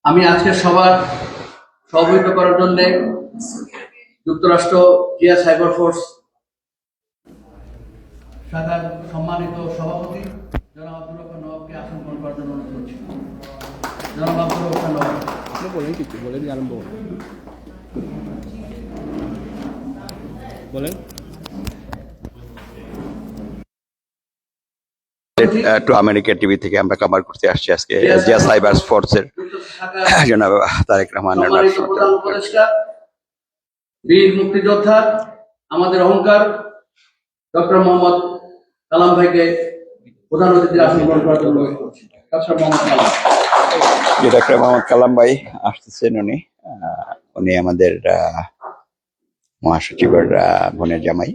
আমি আজকের সবার সভাপতিত্ব করার জন্য যুক্তরাষ্ট্র জিয়া সাইবার ফোর্স শাখার সম্মানিত সভাপতি জনাব আব্দুল রহমান নওয়াবকে আসন গ্রহণ করার জন্য অনুরোধ করছি। জনাব আব্দুল রহমান নওয়াব বলেন, কিছু বলেন, আরম্ভ বলেন। টু আমেরিকা টিভি থেকে আমরা কভার করতে আসছি আজকে জিয়া সাইবার ফোর্সের জনাব তারেক রহমানের প্রধান উপদেষ্টা, বীর মুক্তিযোদ্ধা, আমাদের অহংকার ডক্টর মোহাম্মদ কালাম ভাইকে প্রধান অতিথির আসন গ্রহণ করার জন্য অনুরোধ করছি। ডক্টর মোহাম্মদ কালাম ভাই আসতেছেন। উনি আমাদের মহাসচিবের বোনের জামাই।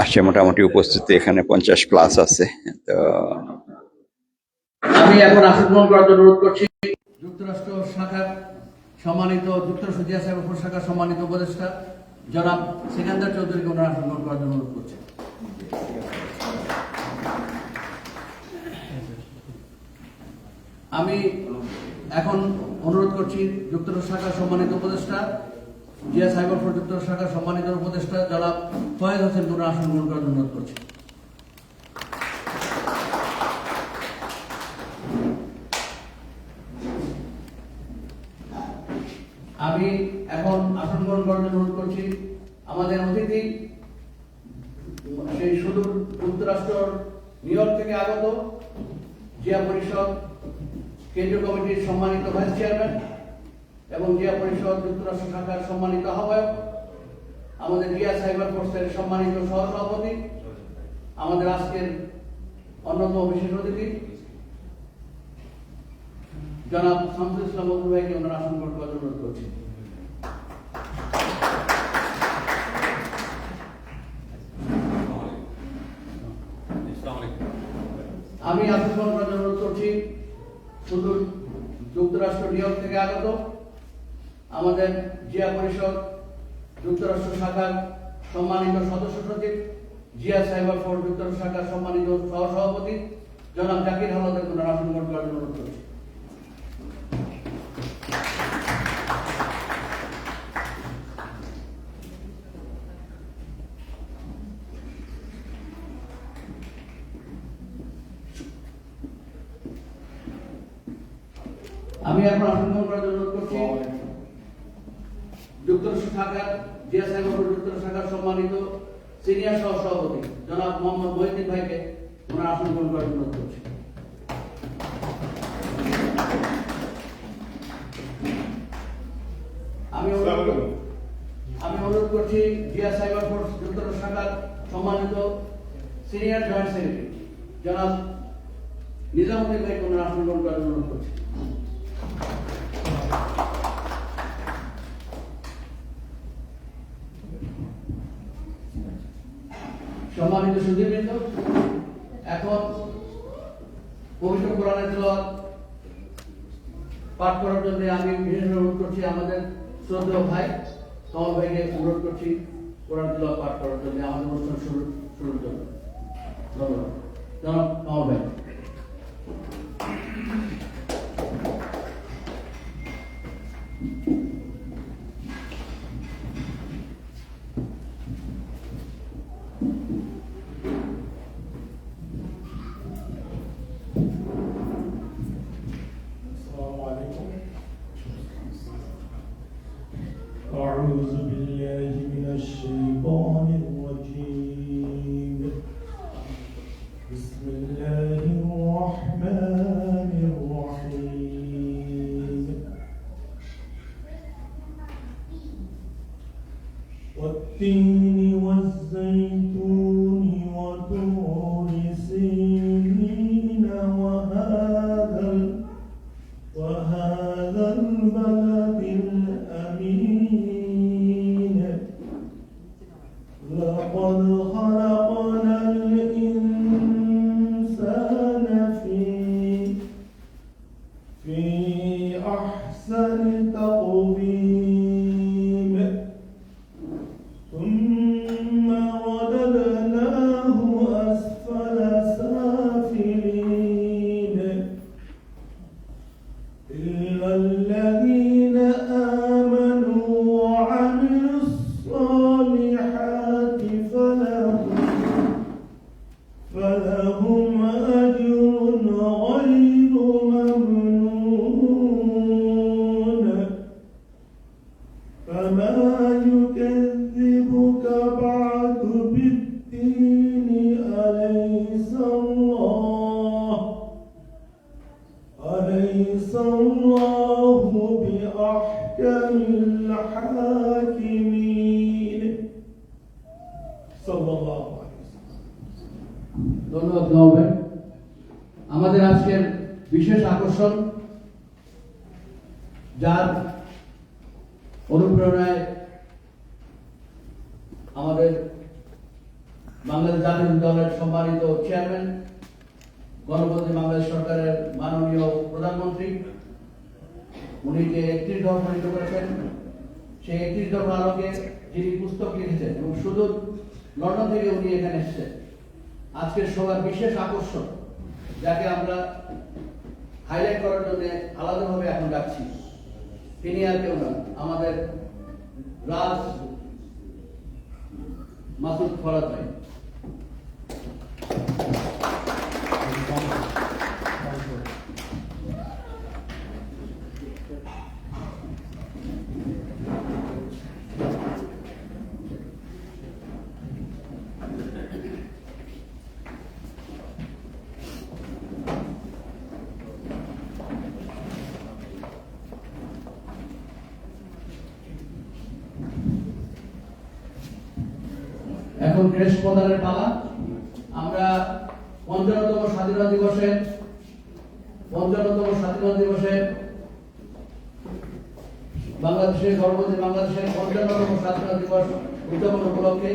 আসছে মোটামুটি উপস্থিতি এখানে 50+ আছে। তো আমি এখন আসন গ্রহণ করার জন্য অনুরোধ করছি যুক্তরাষ্ট্র শাখার সম্মানিত যুক্তরাষ্ট্র জিয়া সাইবার ফোর্স শাখার সম্মানিত উপদেষ্টা জনাব সিকান্দার চৌধুরীকে ওনার আসন গ্রহণ করার জন্য অনুরোধ করছি। আমি এখন অনুরোধ করছি যুক্তরাষ্ট্র শাখার সম্মানিত উপদেষ্টা জিয়া সাইবার ফোর্স যুক্তরাষ্ট্র শাখার সম্মানিত উপদেষ্টা জনাব ফয়েজ হোসেন ওনার আসন গ্রহণ করার জন্য অনুরোধ করছি। আমি এখন আসন গ্রহণ করার জন্য অনুরোধ করছি আমাদের অতিথি, সেই সুদূর যুক্তরাষ্ট্র নিউ ইয়র্ক থেকে আগত জিয়া পরিষদ কেন্দ্রীয় কমিটির সম্মানিত ভাইস চেয়ারম্যান এবং জিয়া পরিষদ যুক্তরাষ্ট্র শাখার সম্মানিত আহ্বায়ক, আমাদের জিয়া সাইবার ফোর্সের সম্মানিত সহসভাপতি, আমাদের আজকের অন্যতম বিশেষ অতিথি জনাব শামসুল ইসলাম মজুর ভাইকে ওনার আসন গ্রহণ করার জন্য অনুরোধ করছি। আমি আসন গ্রহণ করার জন্য অনুরোধ করছি শুধু যুক্তরাষ্ট্র নিউ ইয়র্ক থেকে আগত আমাদের জিয়া পরিষদ যুক্তরাষ্ট্র শাখার সম্মানিত সদস্য সচিব, জিয়া সাইবার ফোর্স যুক্তরাষ্ট্র শাখার সম্মানিত সহসভাপতি জনাব জাকির হাওলাদার ওনার আসন গ্রহণ করার জন্য অনুরোধ করছি। আমি এখন আসন গ্রহণ করার জন্য অনুরোধ করছি যুক্তরাষ্ট্র শাখার জিয়া সাইবার ফোর্স যুক্তরাষ্ট্র শাখার সম্মানিত সিনিয়র সহসভাপতি জনাব মোহাম্মদ মহিউদ্দিন ভাইকে ওনার আসন গ্রহণ করার জন্য অনুরোধ করছি। আমি অনুরোধ করছি জিয়া সাইবার ফোর্স যুক্তরাষ্ট্র শাখার সম্মানিত সিনিয়র জয়েন্ট সেক্রেটারি জনাব নিজামুদ্দিন ভাইকে ওনার আসন গ্রহণ করার জন্য অনুরোধ করছি। সম্মানিত সুধীবৃন্দ, এখন পবিত্র কোরআনের তেলাওয়াত পাঠ করার জন্য আমি বিশেষ অনুরোধ করছি আমাদের শ্রদ্ধেয় ভাই কমল ভাইকে অনুরোধ করছি কোরআন তেলাওয়াত পাঠ করার জন্য আমাদের অনুষ্ঠান শুরুর জন্য। ধন্যবাদ। জনাব কমল ভাই। أعوذ بالله من الشيطان الرجيم. بسم الله الرحمن الرحيم. والتين والزيتون وطور سينين وهذا البلد الأمين. لقد خلقنا الإنسان في أحسن تقويم. يكذبك بعد بالدين أليس الله بأحكم الحاكمين صلى الله عليه وسلم. ধন্যবাদ নওয়াব ভাই। আমাদের আজকের বিশেষ আকর্ষণ, যার অনুপ্রেরণায় আমাদের বাংলাদেশ জাতীয় দলের সম্মানিত চেয়ারম্যান, গণপ্রজাতন্ত্রী বাংলাদেশ সরকারের মাননীয় প্রধানমন্ত্রী, উনি যে 31 দফা পালিত করেছেন, সেই 31 দফা আলোকে যিনি পুস্তক লিখেছেন এবং শুধু লন্ডন থেকে উনি এখানে এসেছেন, আজকের সবার বিশেষ আকর্ষণ, যাকে আমরা হাইলাইট করার জন্য আলাদাভাবে এখন যাচ্ছি, তিনি আর কেউ নন, আমাদের রাজ মাসুদ ফরাদ ভাই। এখন ক্রেস্ট প্রদানের পালা। আমরা ৫৫তম স্বাধীনতা দিবসে বাংলাদেশের গণপ্রজাতন্ত্রী বাংলাদেশের ৫৫তম স্বাধীনতা দিবস উদযাপন উপলক্ষে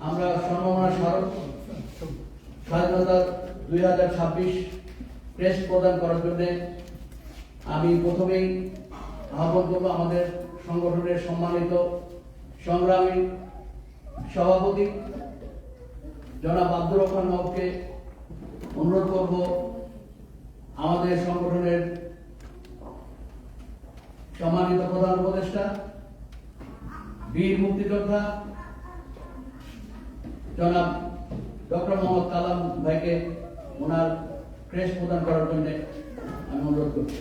আমরা সম্মাননা স্মারক স্বাধীনতা ২০২৬ ক্রেস্ট প্রদান করার জন্য আমি প্রথমেই আহ্বান করব আমাদের সংগঠনের সম্মানিত সংগ্রামী সভাপতি জনাব আব্দুর রহমান নওয়াবকে অনুরোধ করব আমাদের সংগঠনের সম্মানিত প্রধান উপদেষ্টা, বীর মুক্তিযোদ্ধা জনাব ডক্টর মোহাম্মদ কালাম ভাইকে ওনার ক্রেস্ট প্রদান করার জন্য আমি অনুরোধ করছি।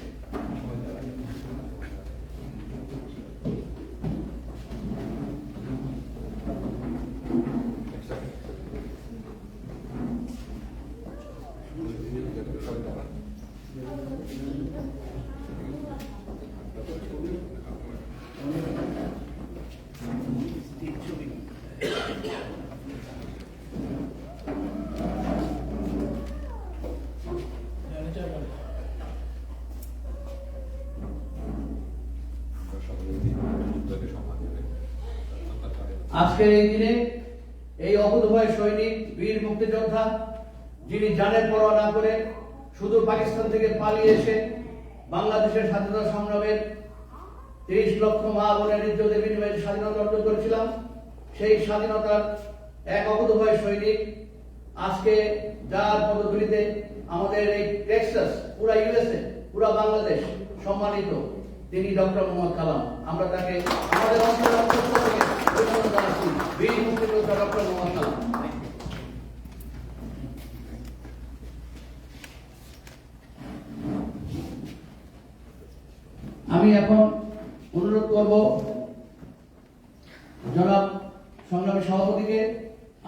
আজকের এই দিনে এই অকুতোভয় সৈনিক, বীর মুক্তিযোদ্ধা, যিনি জানের পরোয়া না করে সুদূর পাকিস্তান থেকে পালিয়ে এসে বাংলাদেশের স্বাধীনতা সংগ্রামের ৩০ লক্ষ মা বোনের ইজ্জতের বিনিময়ে স্বাধীনতা অর্জন করেছিলাম, সেই স্বাধীনতার এক অকুতোভয় সৈনিক আজকে যার পদধূলিতে আমাদের এই টেক্সাস, পুরা ইউএসএ, পুরা বাংলাদেশ সম্মানিত, তিনি ডক্টর মোহাম্মদ কালাম। আমরা তাকে আমাদের অন্তরের অন্তঃস্থল থেকে ধন্যবাদ জানাচ্ছি। বীর মুক্তিযোদ্ধা ডক্টর মোহাম্মদ কালাম। আমি এখন অনুরোধ করব জনাব সংগ্রামী সভাপতিকে,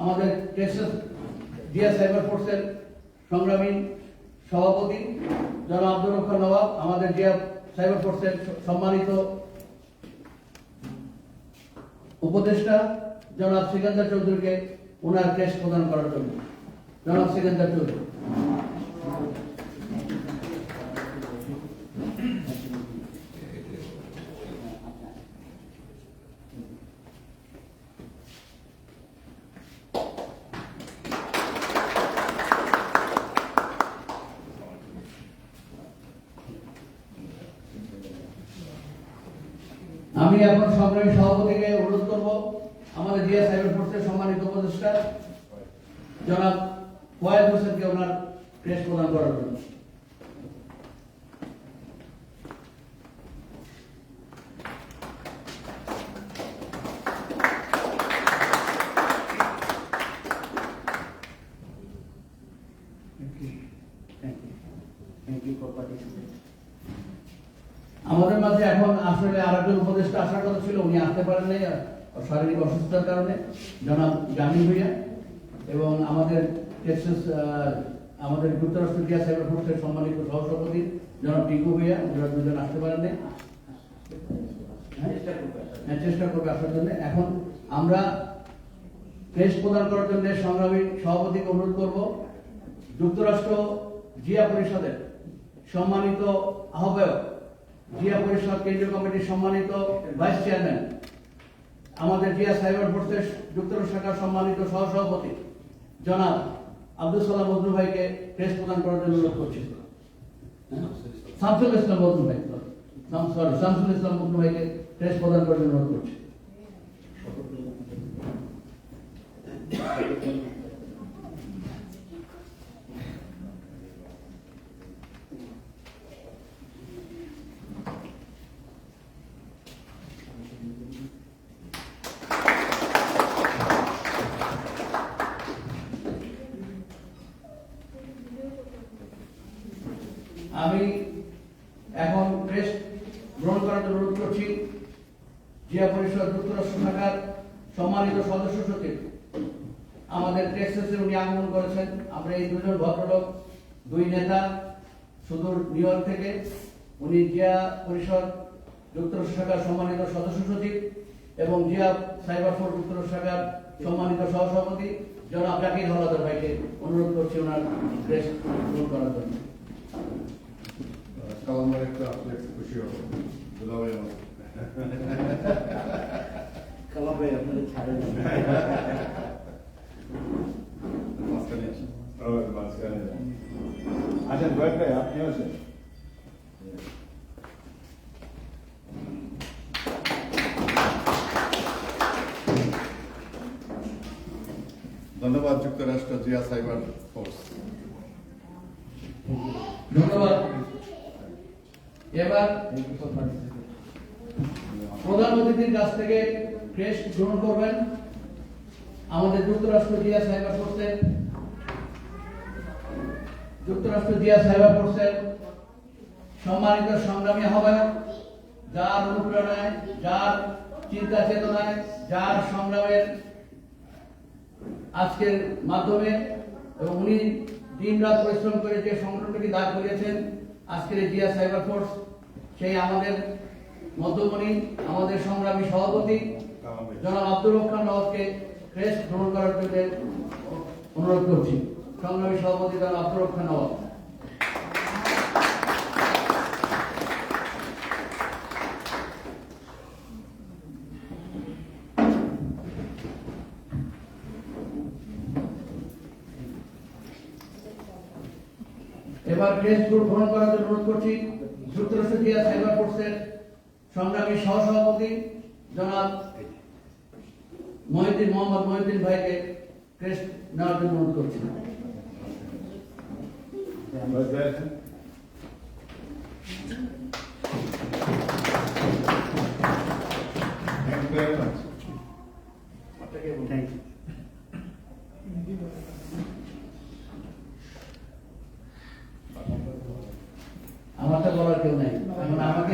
আমাদের টেক্সাস জিয়া সাইবার ফোর্সের সংগ্রামী সভাপতি জনাব আব্দুর রহমান নওয়াব, আমাদের জিয়া সাইবার ফোর্সের সম্মানিত উপদেষ্টা জনাব সিকান্দার চৌধুরীকে ওনার ক্রেস্ট প্রদান করার জন্য। জনাব সিকান্দার চৌধুরী। আমি এখন সংগ্রামী সভাপতিকে অনুরোধ করব আমাদের জিয়া সাইবার ফোর্সের সম্মানিত উপদেষ্টা জনাব ওয়াইদ হোসেনকে ওনার ক্রেস্ট প্রদান করার জন্য। আমাদের মাঝে এখন আসলে আরেকজন উপদেষ্টা আসার কথা ছিল, উনি আসতে পারেন নাই শারীরিক অসুস্থতার কারণে, জনাব জামিল ভুইয়া। এবং আমাদের টেক্সাস আমাদের যুক্তরাষ্ট্র জিয়া সাইবার ফোর্সের সম্মানিত সহসভাপতি জনাব টিকু ভুইয়া, ওরা দুজন আসতে পারেন নাই। চেষ্টা করবে আসার জন্য। এখন আমরা প্রেস প্রদান করার জন্য সংগ্রামী সভাপতিকে অনুরোধ করব, যুক্তরাষ্ট্র জিয়া পরিষদের সম্মানিত আহ্বায়ক, জিয়া পরিষদ কেন্দ্রীয় কমিটির সম্মানিত ভাইস চেয়ারম্যান, আমাদের জিয়া সাইবার ফোর্সের যুক্তরাষ্ট্র শাখার সম্মানিত সহসভাপতি জনাব আব্দুল সালাম মজনু ভাইকে প্রেস প্রদান করার জন্য অনুরোধ করছি। শামসুল ইসলাম মজনু ভাই, শামসুল ইসলাম মজনু ভাইকে প্রেস প্রদান করার জন্য অনুরোধ করছি। আমি এখন প্রেস গ্রহণ করার জন্য অনুরোধ করছি জিয়া পরিষদ যুক্তরাষ্ট্র শাখার সম্মানিত সদস্য সচিব, আমাদের টেক্সাসে উনি আগমন করেছেন। আমরা এই দুজন ভদ্রলোক, দুই নেতা সুদূর নিউ ইয়র্ক থেকে, উনি জিয়া পরিষদ যুক্তরাষ্ট্র শাখার সম্মানিত সদস্য সচিব এবং জিয়া সাইবার ফোর্স যুক্তরাষ্ট্র শাখার সম্মানিত সহসভাপতি জনাব জাকির হলাদার ভাইকে অনুরোধ করছি ওনার প্রেস গ্রহণ করার জন্য। কালামার একটু আসলে একটু খুশি হবো, দুলাভাই আমার কালাম ভাই আপনাদের ছাড়েন মাঝখানে আসেন। আসেন জয়েদ ভাই, আপনি আসেন। ধন্যবাদ যুক্তরাষ্ট্র জিয়া সাইবার ফোর্স। ধন্যবাদ। এবার প্রধান অতিথির কাছ থেকে প্রেস গ্রহণ করবেন আমাদের যুক্তরাষ্ট্র জিয়া সাইবার ফোর্সের সম্মানিত সংগ্রামী আহ্বায়ক, যার অনুপ্রেরণায়, যার চিন্তা চেতনায়, যার সংগ্রামের আজকের মাধ্যমে, এবং উনি দিন রাত পরিশ্রম করে যে সংগঠনটি দাঁড় করিয়েছেন আজকের এই জিয়া সাইবার ফোর্স, সেই আমাদের মধ্যমণি, আমাদের সংগ্রামী সভাপতি জনাব আব্দুর রহমান নওয়াজকে প্রেস গ্রহণ করার জন্য অনুরোধ করছি। সংগ্রামী সভাপতি জনাব আব্দুর রহমান নওয়াজ। এবার প্রেস গ্রহণ করার জন্য অনুরোধ করছি যুক্তরাষ্ট্র জিয়া সাইবার ফোর্সের সংগ্রামী সহসভাপতি জনাব মোহাম্মদ মহিউদ্দিন ভাইকে প্রেস নেওয়ার জন্য অনুরোধ করছি। আমারটা বলার কেউ নাই, এখন আমাকে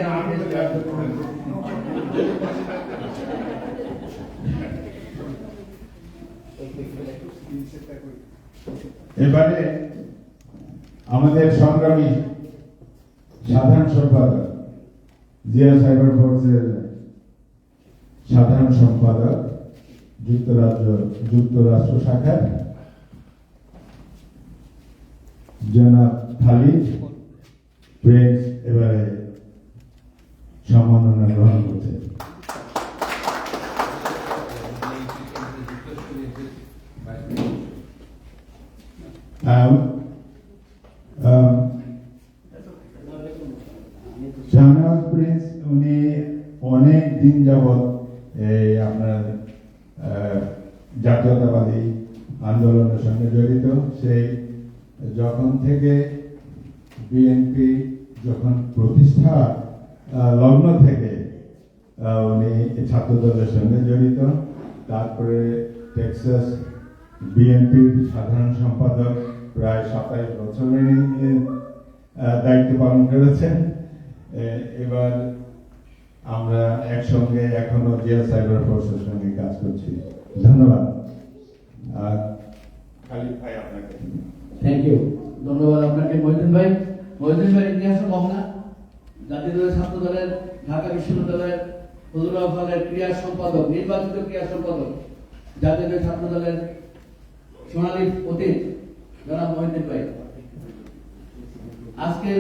এবারে আমাদের সংগ্রামী সাধারণ সম্পাদক, জিয়া সাইবার ফোর্সের সাধারণ সম্পাদক, যুক্তরাষ্ট্র শাখার জনাব খালিদ প্রেস এবারে সম্মাননা গ্রহণ করছে। শাহনাজ প্রিন্স উনি অনেক দিন যাবৎ এই আপনার জাতীয়তাবাদী আন্দোলনের সঙ্গে জড়িত। সেই যখন থেকে বিএনপি যখন প্রতিষ্ঠা লগ্ন থেকে উনি ছাত্রদলের সঙ্গে জড়িত, তারপরে টেক্সাস বিএনপির সাধারণ সম্পাদক প্রায় 27 বছরের দায়িত্ব পালন করেছেন। এবার আমরা একসঙ্গে এখনো জিয়া সাইবার ফোর্সের সঙ্গে কাজ করছি। ধন্যবাদ। খালিদ ভাই আপনাকে। থ্যাংক ইউ, ধন্যবাদ আপনাকে মহিউদ্দিন ভাই। মহিউদ্দিন ভাই ইতিহাস কম না, জাতীয় ছাত্র দলের ঢাকা বিশ্ববিদ্যালয়ের ফজলুল্লাহ হলের ক্রিয়া সম্পাদক, নির্বাচিত ক্রিয়া সম্পাদক, জাতীয় ছাত্র দলের সোনালী অতীত জনাব মহিউদ্দিন ভাই। আজকে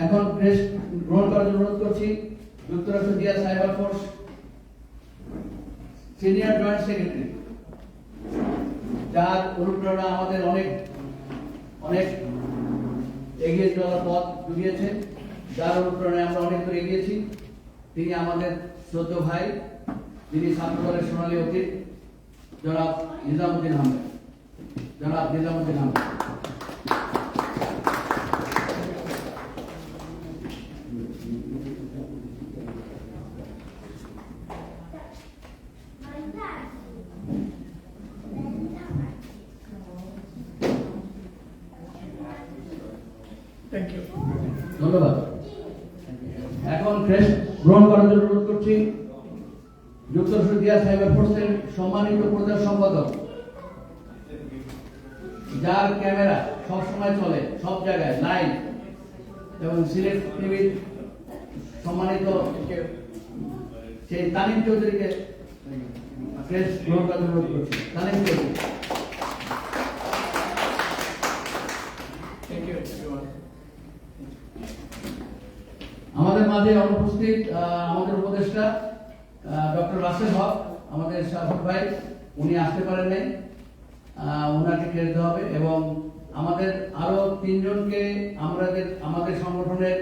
এখন প্রেস গ্রহণ করার জন্য অনুরোধ করছি যুক্তরাষ্ট্র Zia cyber force senior joint secretary, যার অনুপ্রেরণা আমাদের অনেক এগিয়ে চলার পথ জুগিয়েছে, যার অনুপ্রেরণায় আমরা অনেক দূর এগিয়েছি। তিনি আমাদের শ্রদ্ধেয় ভাই, যিনি ছাত্র দলের সোনালী অতীত, জনাব নিজামুদ্দিন আহমেদ। ধন্যবাদ। এখন ক্রেস্ট গ্রহণ করার জন্য অনুরোধ করছি যুক্তরাষ্ট্র জিয়া সাইবার ফোর্সের সম্মানিত প্রচার সম্পাদক, যার ক্যামেরা সবসময় চলে সব জায়গায় লাইভ, এবং সিলেট টিভির সম্মানিত সেই তানিম চৌধুরীকে ক্রেস্ট গ্রহণ করার জন্য অনুরোধ করছি। তানিম চৌধুরী। আমাদের মাঝে অনুপস্থিত আমাদের উপদেষ্টা ডক্টর রাসেল হক, আমাদের শাহরুখ ভাই, উনি আসতে পারেন নাই, ওনাকে ক্রেডিট দেওয়া হবে। এবং আমাদের আরো তিনজনকে আমাদের সংগঠনের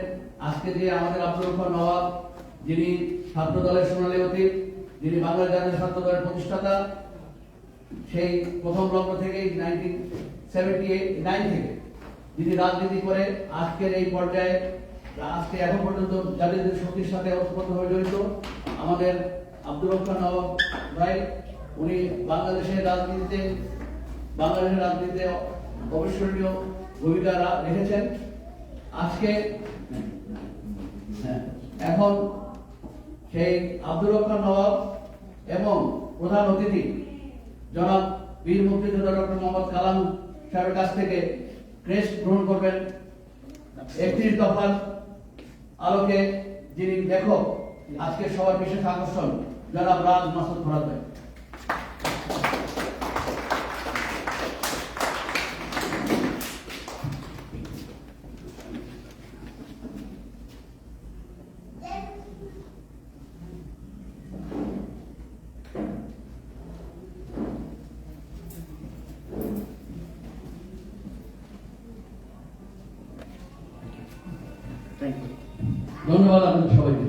আজকে যে আমাদের আব্দুল রহমান নওয়াব, যিনি ছাত্র দলের সোনালী অতীত, যিনি বাংলাদেশ জাতীয় ছাত্র দলের প্রতিষ্ঠাতা, সেই প্রথম লগ্ন থেকে 1979 থেকে যিনি রাজনীতি করে আজকের এই পর্যায়ে, আজকে এখন পর্যন্ত জাতীয় শক্তির সাথে ওতপ্রোতভাবে জড়িত আমাদের আব্দুল রহমান নওয়াব ভাই, উনি বাংলাদেশের রাজনীতিতে অবিস্মরণীয় ভূমিকা রেখেছেন। আজকে এখন সেই আব্দুল রহমান নওয়াব এবং প্রধান অতিথি জনাব বীর মুক্তিযোদ্ধা ডক্টর মোহাম্মদ কালাম সাহেবের কাছ থেকে ক্রেস্ট গ্রহণ করবেন 31 দফার আলোকে, যিনি লেখক, আজকে সবার বিশেষ আকর্ষণ জনাব রাজ মাসুদ ফরাদ ভাই। ধন্যবাদ আপনাদের সবাইকে।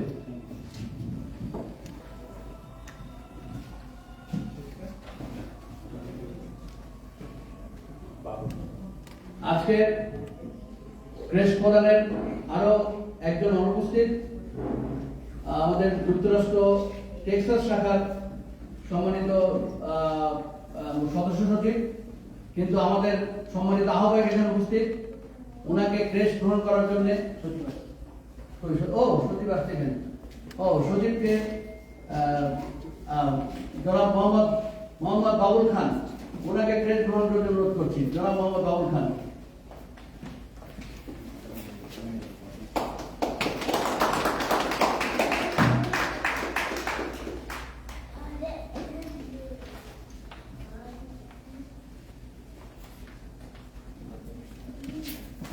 আজকে ক্রেস্ট প্রদানের আরো একজন অনুপস্থিত, আমাদের যুক্তরাষ্ট্র টেক্সাস শাখার সম্মানিত সদস্য সচিব, কিন্তু আমাদের সম্মানিত আহ্বায়ক এখানে উপস্থিত। ওনাকে ক্রেস্ট গ্রহণ করার জন্য সচিবকে জনাব মোহাম্মদ বাবুল খান, ওনাকে ক্রেস্ট গ্রহণ করতে অনুরোধ করছি। জনাব মোহাম্মদ বাবুল খান।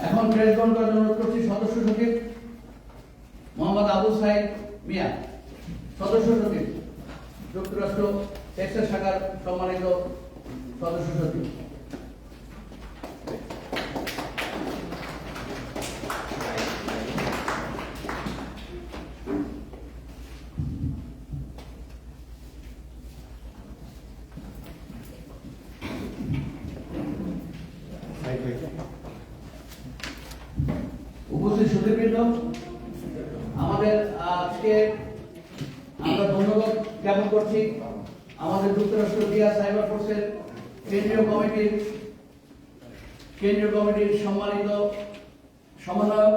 এখন ক্রেস্ট গ্রহণ করার জন্য অনুরোধ করছি সদস্য সচিব মোহাম্মদ আবুল সাইদ মিয়া, সদস্য সচিব যুক্তরাষ্ট্র টেক্সাস শাখার সম্মানিত সদস্য সচিব। উপস্থিত সুধীবৃন্দ, আমাদের আজকে আমরা ধন্যবাদ জ্ঞাপন করছি আমাদের যুক্তরাষ্ট্র জিয়া সাইবার ফোর্সের কেন্দ্রীয় কমিটির সম্মানিত সমন্বয়ক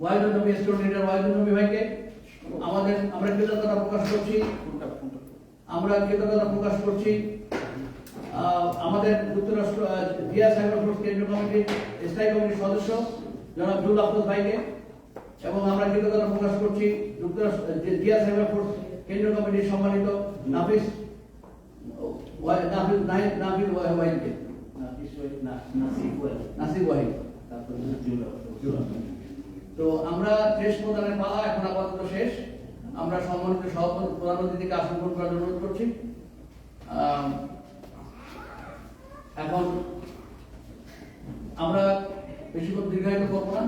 ওয়াহিদুল নবী স্টোর লিডার ওয়াহিদুল নবী ভাইকে আমরা কৃতজ্ঞতা প্রকাশ করছি। আমাদের যুক্তরাষ্ট্র জিয়া সাইবার ফোর্স কেন্দ্রীয় কমিটির স্থায়ী কমিটির সদস্য জনাব জুল আহমদ ভাইকে, এবং আমরা কৃতজ্ঞতা প্রকাশ করছি যুক্তরাষ্ট্র জিয়া সাইবার ফোর্স কেন্দ্রীয় কমিটির সম্মানিত নাফিস ওয়াহিদকে, নাসির ওয়াহিদ। তো আমরা শেষ প্রদানের পালা এখন আপাতত শেষ। আমরা সম্মানিত সভাপতি প্রধান অতিথিকে আসন গ্রহণ করার অনুরোধ করছি। এখন আমরা বেশিক্ষণ দীর্ঘায়িত করবো না।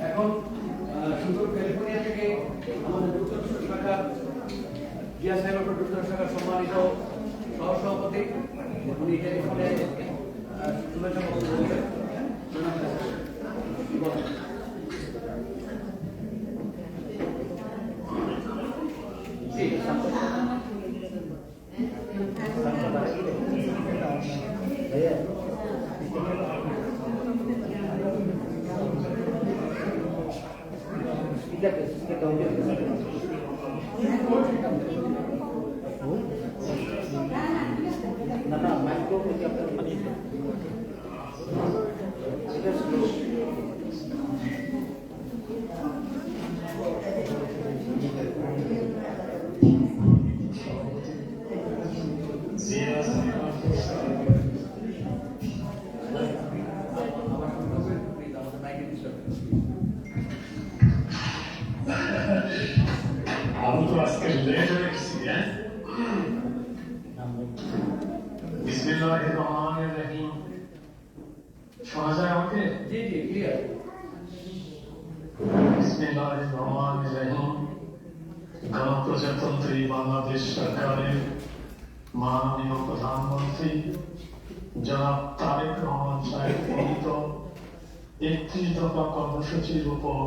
এখন সুদূর ক্যালিফোর্নিয়া থেকে আমাদের যুক্তরাষ্ট্র শাখা জিয়া সাইবার যুক্তরাষ্ট্র শাখার সম্মানিত সহসভাপতি উনি টেলিফোনে শুভেচ্ছা বক্তব্য দেবেন। জি জি ক্লিয়ার। বিসমিল্লাহির রহমানির রহিম। গণপ্রজাতন্ত্রী বাংলাদেশ সরকারের মাননীয় প্রধানমন্ত্রী জনাব তারেক রহমান সাহেব প্রণীত 31 দফা কর্মসূচির উপর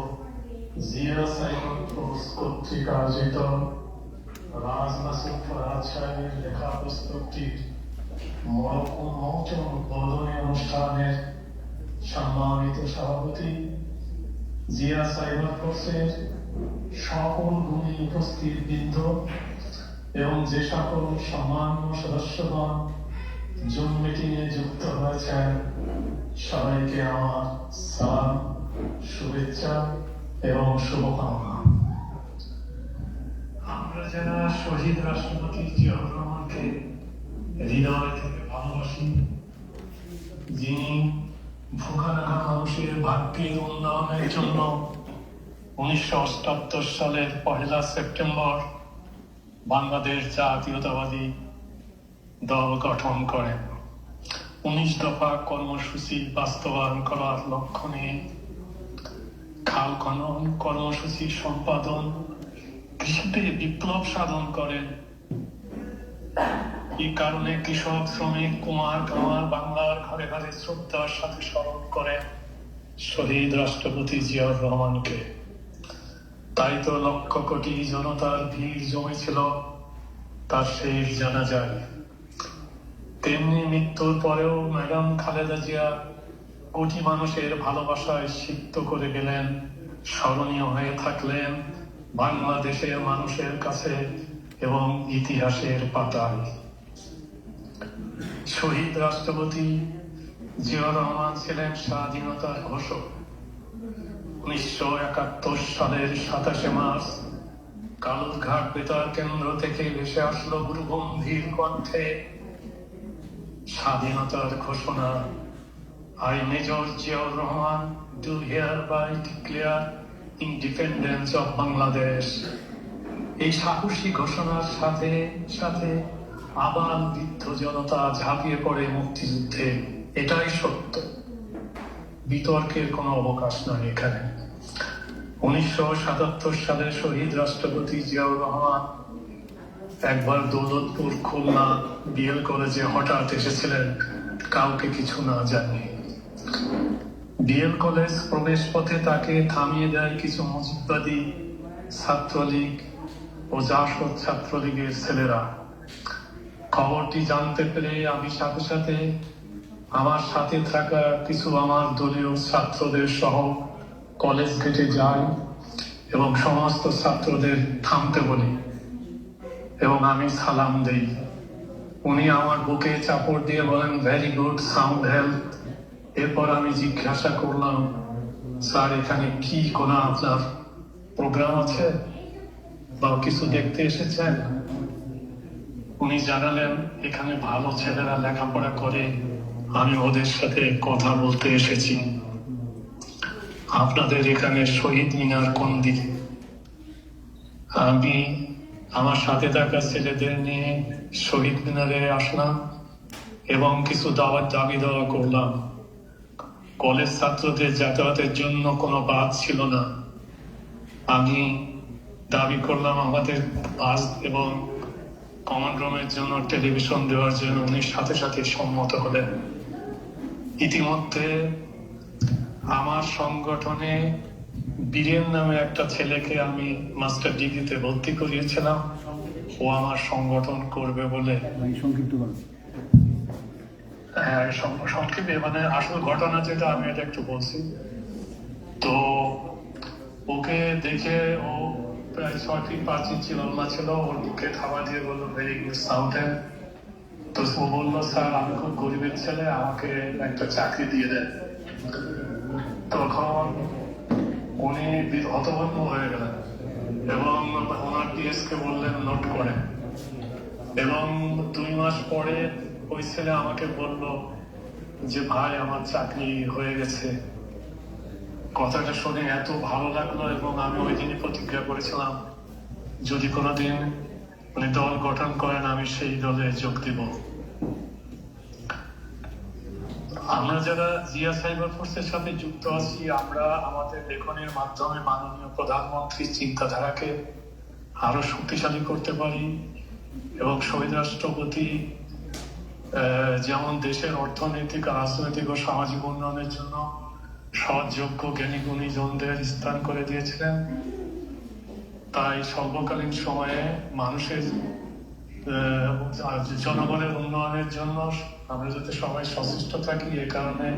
জিয়া সাইবার ফোর্স কর্তৃক আয়োজিত রাজ মাসুদ ফরহাদ সাহেবের লেখা পুস্তকটির মৌচম উদ্বোধনী অনুষ্ঠানের সম্মানিত সভাপতি, জিয়া সাইবার ফোর্সের সকল গুণী উপস্থিত বৃন্দ এবং যে সকল সম্মানীয় সদস্যগণ জুম মিটিং এ যুক্ত হয়েছেন, সবাইকে আমার সালাম, শুভেচ্ছা এবং শুভকামনা। আমরা যারা শহীদ রাষ্ট্রপতি জিয়াউর রহমানকে হৃদয় থেকে ভালোবাসি, যিনি ভোগানাঘা মানুষের ভাগ্যের উন্নয়নের জন্য 1978 সালের 1 সেপ্টেম্বর বাংলাদেশ জাতীয়তাবাদী দল গঠন করেন। 19 দফা কর্মসূচি বাস্তবায়ন করার লক্ষ্য নিয়ে খাল খনন কর্মসূচি সম্পাদন, কৃষিতে বিপ্লব সাধন করেন। এই কারণে কৃষক, শ্রমিক, কুমার, কামার বাংলার ঘরে ঘরে শ্রদ্ধার সাথে স্মরণ করেন শহীদ রাষ্ট্রপতি জিয়াউর রহমানকে। তাই তো লক্ষ কোটি জনতার ভিড় জমেছিল তার শেষ জানাজায়। তেমনি মৃত্যুর পরেও ম্যাডাম খালেদা জিয়া কোটি মানুষের ভালোবাসায় সিক্ত করে গেলেন, স্মরণীয় হয়ে থাকলেন বাংলাদেশের মানুষের কাছে এবং ইতিহাসের পাতায়। শহীদ রাষ্ট্রপতি জিয়াউর রহমান ছিলেন স্বাধীনতার ঘোষক। 1971 সালের 27 মার্চ কালুরঘাট বেতার কেন্দ্র থেকে ভেসে আসলো গুরুগম্ভীর কণ্ঠে স্বাধীনতার ঘোষণা। I, Major Ziaur Rahman, do hereby declare independence of Bangladesh. এই সাহসী ঘোষণার সাথে সাথে আবার বৃদ্ধ জনতা ঝাঁপিয়ে পড়ে মুক্তিযুদ্ধে। এটাই সত্য, বিতর্কের কোনো অবকাশ নয় এখানে। 1977 সালে শহীদ রাষ্ট্রপতি জিয়াউর রহমান একবার দৌলতপুর, খুলনা বিএল কলেজে হঠাৎ এসেছিলেন কাউকে কিছু না জানিয়ে। বিএল কলেজ প্রবেশ পথে তাকে থামিয়ে দেয় কিছু মুজিববাদী ছাত্রলীগ ও জাসদ ছাত্রলীগের ছেলেরা। খবরটি জানতে পেরে আমি সাথে সাথে আমার সাথে থাকা কিছু আমার দলীয় ছাত্রদের সহ কলেজ গেটে যাই এবং সমস্ত ছাত্রদের থামতে বলি এবং আমি সালাম দেই। উনি আমার বুকে চাপড় দিয়ে বলেন, ভেরি গুড, সাউন্ড হেলথ। এরপর আমি জিজ্ঞাসা করলাম, স্যার এখানে কি কোনো আপনার প্রোগ্রাম আছে বা কিছু দেখতে এসেছেন? উনি জানালেন, এখানে ভালো ছেলেরা লেখাপড়া করে, আমি ওদের সাথে কথা বলতে এসেছি। আপনাদের এখানে শহীদ মিনার কোন দিকে? আমি আমার সাথে থাকা ছেলেদের নিয়ে শহীদ মিনারে আসলাম এবং কিছু দাবি দেওয়া করলাম। কলেজ ছাত্রদের যাতায়াতের জন্য কোনো বাস ছিল না। আমি দাবি করলাম আমাদের বাস এবং কমন রুমের জন্য টেলিভিশন দেওয়ার জন্য। উনি সাথে সাথে সম্মত হলেন। ইতিমধ্যে আমার সংগঠনে বীরেন নামে একটা ছেলেকে আমি মাস্টার ডিগ্রিতে ভর্তি করিয়েছিলাম। ও আমার সংগঠন করবে বলে। হ্যাঁ, সংক্ষেপে মানে আসল ঘটনা যেটা আমি এটা একটু বলছি। তো ওকে দেখে ও প্রায় 6 ফিট 5 ইঞ্চি লম্বা ছিল। ওর মুখে থাবা দিয়ে বললো, ভেরি গুড সাউন্ড। তো ও বললো, স্যার আমি খুব গরিবের ছেলে, আমাকে একটা চাকরি দিয়ে দেন। তখন উনি হতভম্ব হয়ে গেলেন এবং ওনার ডিএস কে বললেন নোট করেন। এবং 2 মাস পরে ওই ছেলে আমাকে বলল যে, ভাই আমার চাকরি হয়ে গেছে। কথাটা শুনে এত ভালো লাগলো এবং আমি ওই দিনই প্রতিজ্ঞা করেছিলাম, যদি কোনোদিন উনি দল গঠন করেন আমি সেই দলে যোগ দিব। আমরা যারা জিয়া সাইবার ফোর্সের সাথে যুক্ত আছি, আমরা আমাদের লেখনের মাধ্যমে মাননীয় প্রধানমন্ত্রীর চিন্তাধারাকে আরো শক্তিশালী করতে পারি এবং শহীদ রাষ্ট্রপতি যেমন দেশের অর্থনৈতিক, রাজনৈতিক ও সামাজিক উন্নয়নের জন্য সৎযোগ্য জ্ঞানী গুণী জনদের স্থান করে দিয়েছিলেন, তাই সর্বকালীন সময়ে মানুষের জনগণের উন্নয়নের জন্য আমরা যাতে সবাই সচেষ্ট থাকি, এ কারণে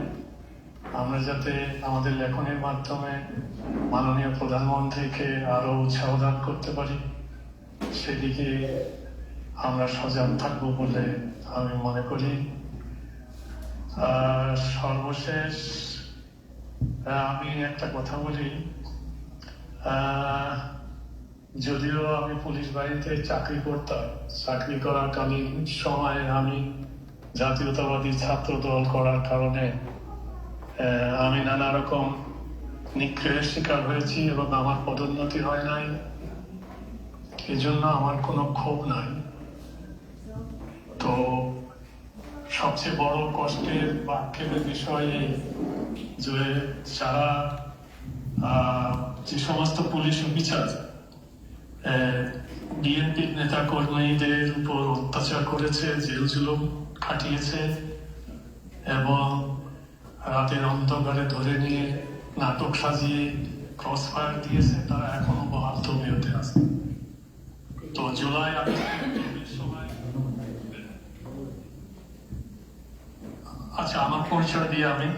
আমরা যাতে আমাদের লেখনের মাধ্যমে মাননীয় প্রধানমন্ত্রীকে আরো উৎসাহ দান করতে পারি, সেদিকে আমরা সজাগ থাকবো বলে আমি মনে করি। সর্বশেষ আমি একটা কথা বলি, যদিও আমি পুলিশ বাহিনীতে চাকরি করতাম, চাকরি করাকালীন সময়ে আমি জাতীয়তাবাদী ছাত্র দল করার কারণে আমি নানা রকম নিগ্রহের শিকার হয়েছি এবং আমার পদোন্নতি হয় নাই, এজন্য আমার কোনো ক্ষোভ নাই। তো সবচেয়ে বড় কষ্টের বা আক্ষেপের বিষয় এই যে যারা যে সমস্ত পুলিশ অফিসার বিএনপির নেতা কর্মীদের উপর অত্যাচার করেছে, জেল জুলুম খাটিয়েছে এবং রাতের অন্ধকারে ধরে নিয়ে নাটক সাজিয়ে ক্রস ফায়ার দিয়েছে, তারা এখনো বহাল তবিয়তে আছে। তো জুলাই আগস্টের সময়, আচ্ছা আমার পরিচয় দিয়ে আমি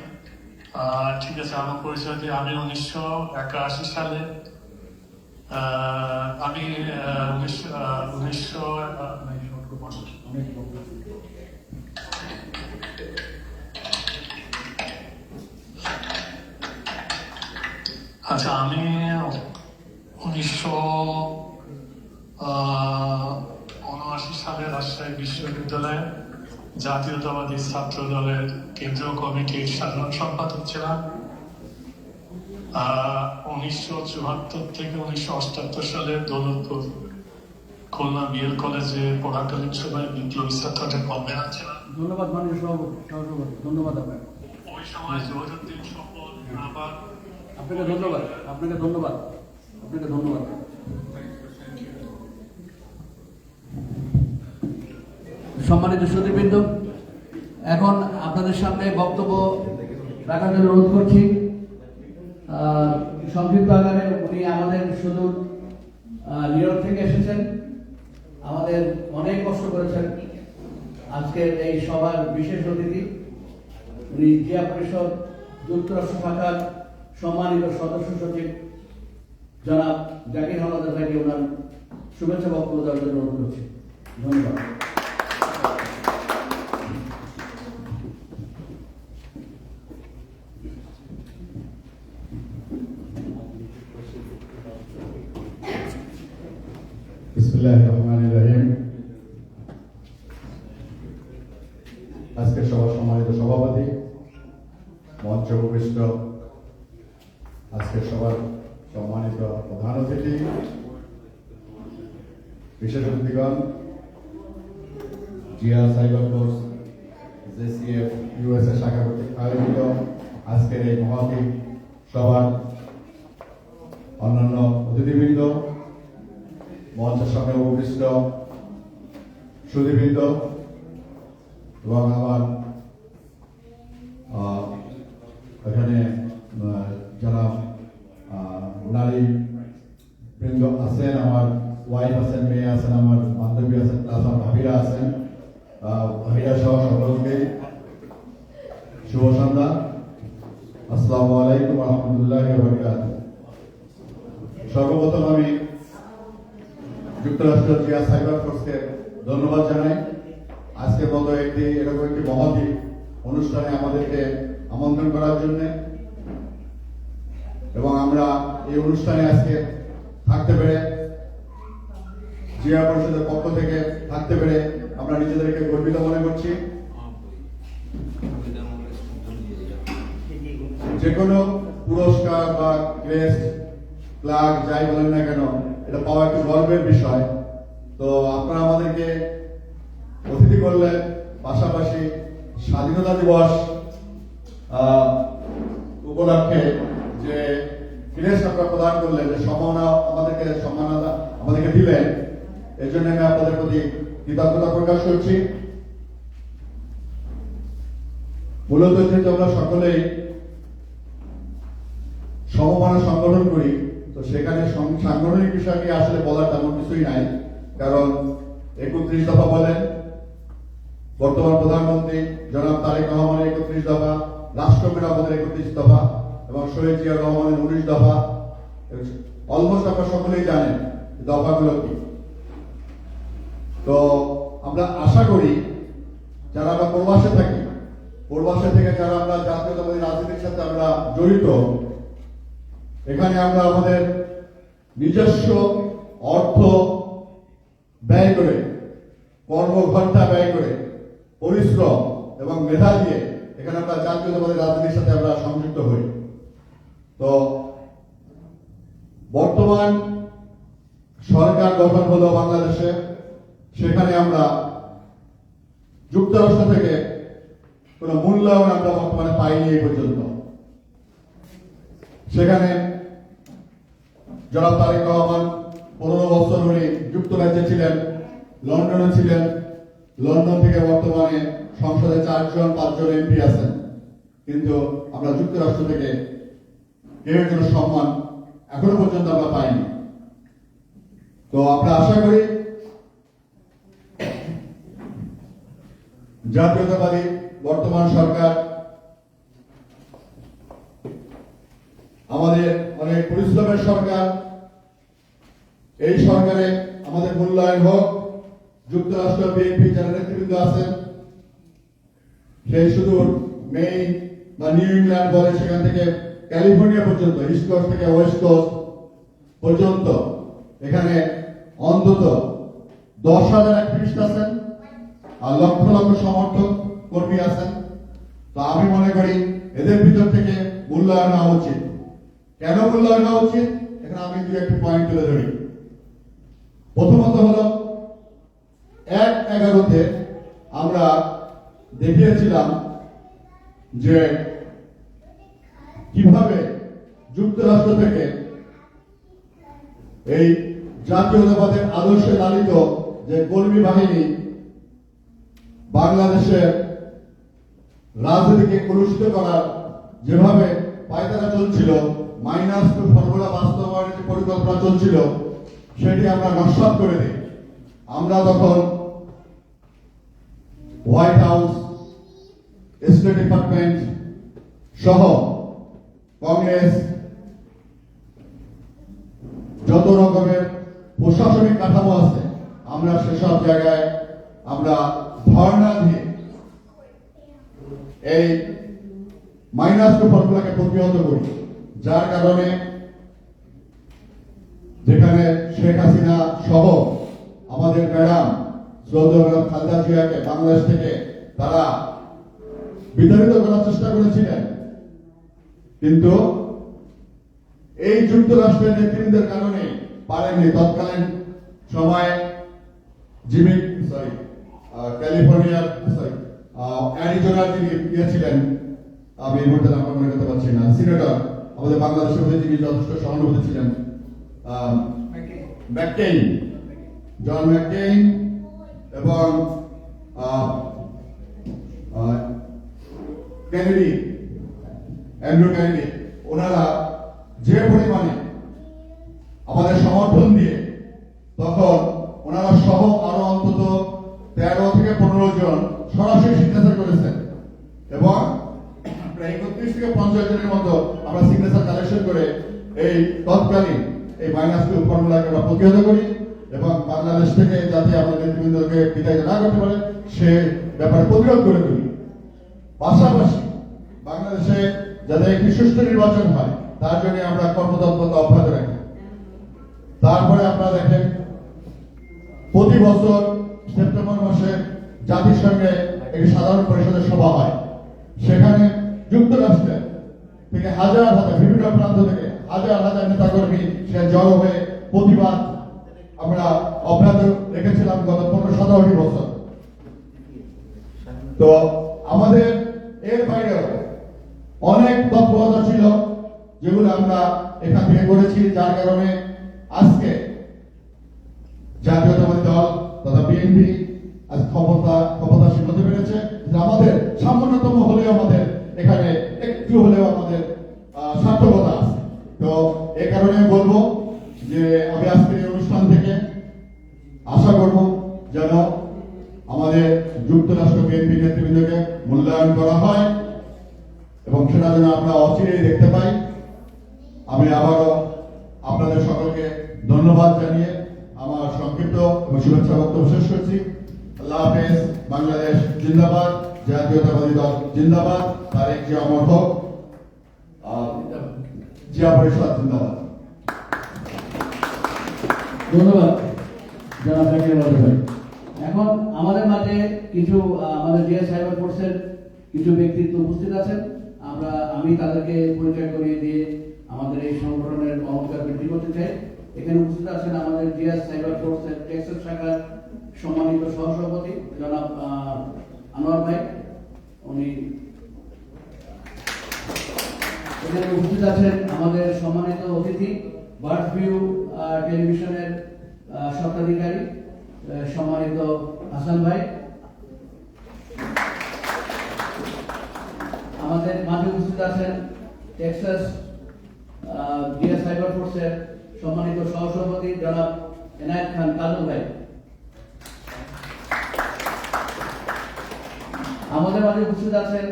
ঠিক আছে, আমার পরিচয় দিয়ে আমি 1981 সালে আমি 1900 আচ্ছা আমি 1979 সালে রাজশাহী বিশ্ববিদ্যালয়ে জাতীয়তাবাদী ছাত্র দলের কেন্দ্রীয় কমিটির সাধারণ সম্পাদক ছিলাম। 1974 থেকে 1978 সালে দৌলতপুর খুলনা বিএল কলেজে পড়াকালীন সময় বিপ্লবী ছাত্রদের কনভেনার ছিলাম। ধন্যবাদ মাননীয় সভাপতি, ধন্যবাদ আপনাকে। ওই সময় জহিরুদ্দিন সফল আবার আপনাকে ধন্যবাদ, আপনাকে ধন্যবাদ, আপনাকে ধন্যবাদ। সম্মানিত সুধীবৃন্দ, এখন আপনাদের সামনে বক্তব্য রাখার জন্য অনুরোধ করছি। সংক্ষিপ্ত আকারে উনি আমাদের সুদূর নিউ ইয়র্ক থেকে এসেছেন, আমাদের অনেক কষ্ট করেছেন। আজকের এই সভার বিশেষ অতিথি উনি জিয়া পরিষদ যুক্তরাষ্ট্র শাখার সম্মানিত সদস্য সচিব জনাব জাকির হামাদার ভাইকে ওনার শুভেচ্ছা বক্তব্য দেওয়ার জন্য অনুরোধ করছি। ধন্যবাদ। বিসমিল্লাহির রহমানির রহিম। আজকের সভার সম্মানিত সভাপতি, মঞ্চে উপবিষ্ট আজকের সভার সম্মানিত প্রধান অতিথি, বিশেষ অতিথিগণ, Zia cyber force JCF USA শাখা কর্তৃক আয়োজিত আজকের এই মহতি সভার অন্যান্য অতিথিবৃন্দ, মঞ্চের সামনে উপবিষ্ট সুধীবৃন্দ এবং আমার এখানে যারা নারী বৃন্দ আছেন, আমার ওয়াইফ আছেন, মেয়ে আছেন, আমার বান্ধবী আছেন, প্লাস আমার ভাবিরা আছেন, ভাবিরা সহ সকলকে শুভ সন্ধ্যা। আসসালামু আলাইকুম ওয়া রাহমাতুল্লাহি ওয়া বারাকাতুহু। সর্বপ্রথম আমি যুক্তরাষ্ট্র জিয়া সাইবার ফোর্সকে ধন্যবাদ জানাই। আজকের মতো এরকম একটি মহতী অনুষ্ঠানে আমাদেরকে আমন্ত্রণ করার জন্য, এবং আমরা এই অনুষ্ঠানে আজকে থাকতে পেরে, জিয়া পরিষদের পক্ষ থেকে থাকতে পেরে আমরা নিজেদেরকে গর্বিত মনে করছি। যে কোনো পুরস্কার বা ক্রেস্ট, প্লাগ যাই বলেন না কেন, এটা পাওয়া একটু গর্বের বিষয়। তো আপনারা আমাদেরকে অতিথি করলেন, পাশাপাশি স্বাধীনতা দিবস উপলক্ষে যে ক্রেস্ট আপনারা প্রদান করলেন, যে সম্মাননা আমাদেরকে দিলেন, এর জন্য আমি আপনাদের প্রতি কৃতজ্ঞতা প্রকাশ করছি। মূলত যেহেতু আমরা সকলেই সমমানের সংগঠন করি, তো সেখানে সাংগঠনিক বিষয় নিয়ে আসলে বলার তেমন কিছুই নাই। কারণ 31 দফা বলেন, বর্তমান প্রধানমন্ত্রী জনাব তারেক রহমানের 31 দফা, রাষ্ট্রপতি আমাদের 31 দফা এবং শহীদ জিয়া রহমানের 19 দফা। অলমোস্ট আপনারা সকলেই জানেন দফাগুলো কি। তো আমরা আশা করি যারা আমরা প্রবাসে থাকি, প্রবাসে থেকে যারা আমরা জাতীয়তাবাদী রাজনীতির সাথে আমরা জড়িত, এখানে আমরা আমাদের নিজস্ব অর্থ ব্যয় করে, কর্মঘণ্টা ব্যয় করে, পরিশ্রম এবং মেধা দিয়ে এখানে আমরা জাতীয়তাবাদী রাজনীতির সাথে আমরা সংযুক্ত হই। তো বর্তমান সরকার গঠন হলো বাংলাদেশে, সেখানে আমরা যুক্তরাষ্ট্র থেকে কোনো মূল্যায়ন আমরা বর্তমানে পাইনি এই পর্যন্ত। সেখানে জনাব তারেক রহমান 15 বছর উনি যুক্তরাজ্যে ছিলেন, লন্ডনে ছিলেন। লন্ডন থেকে বর্তমানে সংসদে 4-5 এমপি আছেন, কিন্তু আমরা যুক্তরাষ্ট্র থেকে কেউ কোনো সম্মান এখনো পর্যন্ত আমরা পাইনি। তো আমরা আশা করি জাতীয়তাবাদী বর্তমান সরকার আমাদের অনেক পরিশ্রমের সরকার, এই সরকারে আমাদের মূল্যায়ন হোক। যুক্তরাষ্ট্র বিএনপি যারা নেতৃবৃন্দ আছেন, সেই শুধু মেইন বা নিউ ইংল্যান্ড বলে সেখান থেকে ক্যালিফোর্নিয়া পর্যন্ত, ইস্ট কোস্ট থেকে ওয়েস্ট কোস্ট পর্যন্ত এখানে অন্তত 10,000 অ্যাক্টিভিস্ট আছেন আর লক্ষ লক্ষ সমর্থক কর্মী আছেন। তো আমি মনে করি এদের ভিতর থেকে মূল্যায়ন হওয়া উচিত। কেন মূল্যায়ন হওয়া উচিত, এখানে আমি 2-1টি পয়েন্ট তুলে ধরি। প্রথমত হলো 1/11-তে আমরা দেখিয়েছিলাম যে কিভাবে যুক্তরাষ্ট্র থেকে এই জাতীয়তাবাদের আদর্শে লালিত যে কর্মী বাহিনী বাংলাদেশের রাজনীতিকে কলুষিত করার যেভাবে পায়তারা চলছিল, -2 ফর্মুলা বাস্তবায়নের যে পরিকল্পনা চলছিল, সেটি আমরা নস্যাৎ করে দিই। আমরা তখন হোয়াইট হাউস, স্টেট ডিপার্টমেন্ট সহ কংগ্রেস যত রকমের প্রশাসনিক কাঠামো আছে, আমরা সেসব জায়গায় আমরা ধর্ণা দিয়ে এই -2 ফর্মুলাকে প্রতিহত করি। যার কারণে যেখানে শেখ হাসিনা সহ আমাদের ম্যাডাম শ্রদ্ধেয় খালেদা জিয়াকে বাংলাদেশ থেকে তারা বিতাড়িত করার চেষ্টা করেছিলেন, কিন্তু এই যুক্তরাষ্ট্রের নেতৃত্বের কারণে পারেননি। তৎকালীন সময় ক্যালিফোর্নিয়ার অ্যারিজোনার যিনি গিয়েছিলেন, আমি এই মুহূর্তে নাম মনে করতে পারছি না, সিনেটর, আমাদের বাংলাদেশের প্রতি যিনি যথেষ্ট সহানুভূতি ছিলেন, ম্যাককেইন, জন ম্যাককেইন এবং কেনেডি, অ্যান্ড্রু কেনেডি, ওনারা যে পরিমাণে আমাদের সমর্থন দিয়ে তখন ওনারা সহ আরো অন্তত 13 থেকে 15 জন সরাসরি সিগনেচার করেছেন এবং প্রায় 31 থেকে 50 জনের মতো আমরা সিগনেচার কালেকশন করে এই তৎকালীন এই -2 ফর্মুলাকে আমরা প্রতিহত করি এবং বাংলাদেশ থেকে যাতে আমাদের নেতৃবৃন্দকে বিদায় না করতে পারে সে ব্যাপারে প্রতিরোধ করে তুলি। পাশাপাশি বাংলাদেশে যাতে একটি সুষ্ঠু নির্বাচন হয় তার জন্য আমরা কর্মতৎপরতা অব্যাহত রাখি। তারপরে আপনারা দেখেন প্রতি বছর সেপ্টেম্বর মাসে জাতিসংঘে একটি সাধারণ পরিষদের সভা হয়, সেখানে যুক্তরাষ্ট্রের থেকে হাজার হাজার বিভিন্ন প্রান্ত থেকে হাজার হাজার নেতাকর্মী সে জড়ো হয়ে প্রতিবাদ আমরা অব্যাহত রেখেছিলাম গত 15-17টি বছর। তো আমাদের এর বাইরেও অনেক তৎপরতা ছিল যেগুলো আমরা এখান থেকে করেছি, যার কারণে আজকে জাতীয়তাবাদী দল তথা বিএনপি আজ ক্ষমতাসীন হতে পেরেছে। যে আমাদের সামান্যতম হলেও আমাদের এখানে একটু হলেও আমাদের সার্থকতা আছে। তো এই কারণে আমি বলবো যে আমি আজকের এই অনুষ্ঠান থেকে আশা করব যেন আমাদের যুক্তরাষ্ট্র বিএনপি নেতৃবৃন্দকে মূল্যায়ন করা হয় এবং সেটা যেন আমরা অচিরেই দেখতে পাই। আমি আবারও আপনাদের সকলকে ধন্যবাদ জানিয়ে আমার সংক্ষিপ্ত এবং শুভেচ্ছা বক্তব্য শেষ করছি। আল্লাহ হাফেজ। বাংলাদেশ জিন্দাবাদ, জাতীয়তাবাদী দল জিন্দাবাদ, তারেক জিয়া অমর হোক, জিয়া পরিষদ জিন্দাবাদ। ধন্যবাদ জনাব জাকির আলী ভাই। এখন আমাদের মাঝে কিছু আমাদের জিয়া সাইবার ফোর্সের কিছু ব্যক্তিত্ব উপস্থিত আছেন। আমি তাদেরকে পরিচয় করিয়ে দিয়ে আমাদের এই সংগঠনের অলংকার বৃদ্ধি করতে চাই। এখানে উপস্থিত আছেন আমাদের জিয়া সাইবার ফোর্সের টেক্সাস শাখার সম্মানিত সহসভাপতি জনাব আনোয়ার ভাই। উনি এখানে উপস্থিত আছেন আমাদের সম্মানিত অতিথি বার্ড ভিউ টেলিভিশনের স্বত্বাধিকারী সম্মানিত হাসান ভাই। আমাদের মাঝে উপস্থিত আছেন টেক্সাস জিয়া সাইবার ফোর্সের সম্মানিত সহসভাপতি জনাব এনায়েত খান কাজল ভাই। আমাদের মাঝে উপস্থিত আছেন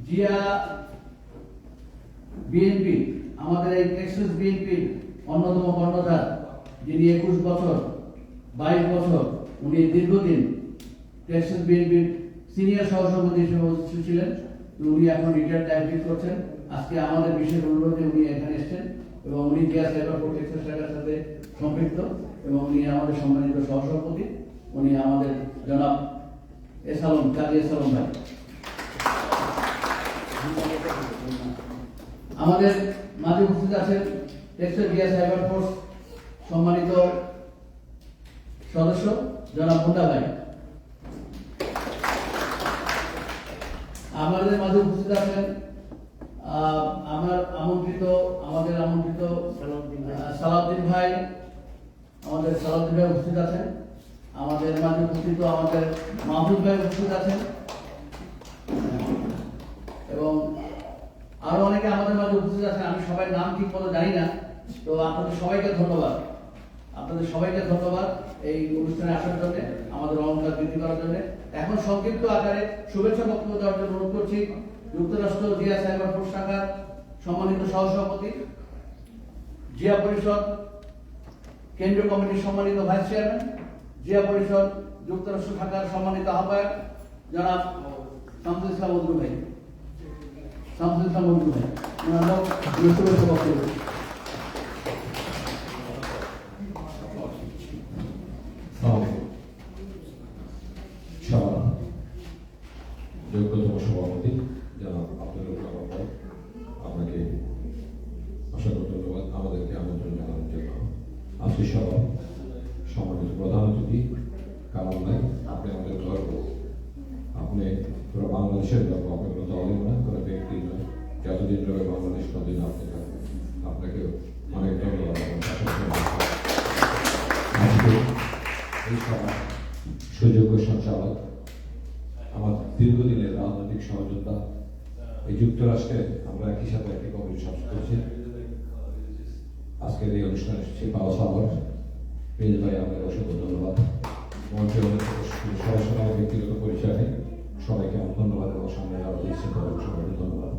জিয়া বিএনপি, আমাদের এই টেক্সাস বিএনপির অন্যতম কর্ণধার, যিনি 21 বছর 22 বছর উনি দীর্ঘদিন টেক্সাস বিএনপির সিনিয়র সহসভাপতি হিসেবে উপস্থিত ছিলেন। উনি এখন রিটায়ার্ড ডায়াবেটিস করছেন। আজকে আমাদের বিশেষ অনুরোধে উনি এখানে এসেছেন এবং উনি জিয়া সাইবার ফোর্স টেক্সাস শাখার সাথে সম্পৃক্ত এবং উনি আমাদের সম্মানিত সহসভাপতি। উনি আমাদের জনাব কাজী এসালম ভাই। আমাদের মাঝে উপস্থিত আছেন টেক্সাস জিয়া সাইবার ফোর্স সম্মানিত সদস্য জনাব মুন্ডা ভাই। আমাদের মাঝে উপস্থিত আছেন আমাদের আমন্ত্রিত সালাউদ্দিন ভাই। আমাদের সালাউদ্দিন ভাই উপস্থিত আছেন। আমাদের মাঝে উপস্থিত আমাদের মাহবুব ভাই উপস্থিত আছেন এবং আরো অনেকে আমাদের মাঝে উপস্থিত আছেন। আমি সবাই নাম ঠিক মতো জানি না। তো আপনাদের সবাইকে ধন্যবাদ, এই অনুষ্ঠানে আসার জন্য, আমাদের অলংকার বৃদ্ধি করার জন্য। এখন সংক্ষিপ্ত আকারে শুভেচ্ছা বক্তব্য দেওয়ার জন্য অনুরোধ করছি যুক্তরাষ্ট্র জিয়া সাইবার ফোর্স শাখার সম্মানিত সহসভাপতি, জিয়া পরিষদ কেন্দ্রীয় কমিটির সম্মানিত ভাইস চেয়ারম্যান, জিয়া পরিষদ যুক্তরাষ্ট্র শাখার সম্মানিত আহ্বায়ক জনাব শামসুল ইসলাম মজনু ভাই। শুভেচ্ছা বক্তব্য। যোগ্যতম সভাপতি জনাব আব্দুল কালাম ভাই, আপনাকে অসংখ্য ধন্যবাদ আমাদেরকে আমন্ত্রণ জানানোর জন্য। আজকে সভা সম্মানিত প্রধান অতিথি কালাম ভাই, আপনি আমাদের গর্ব, আপনি পুরো বাংলাদেশের গর্ব, আপনি কোনো দলের নয়, কোনো ব্যক্তি নয়, যতদিন ধরে বাংলাদেশ ততদিন আপনি থাকবেন। আপনাকে অনেক ধন্যবাদ। আজকে এই সভা সুযোগ্য সঞ্চালক, আমার দীর্ঘদিনের রাজনৈতিক সহযোদ্ধা, এই যুক্তরাষ্ট্রে আমরা একই সাথে একটি কমিটি সদস্য করেছি। আজকের এই অনুষ্ঠানে এসেছি পাওয়া সাগর প্রিয় ভাই, আপনাকে অসংখ্য ধন্যবাদ। মঞ্চে সরাসরি আমার ব্যক্তিগত পরিচয় নেই, সবাইকে আমার ধন্যবাদ এবং সামনে আরো দিচ্ছেন সবাইকে ধন্যবাদ।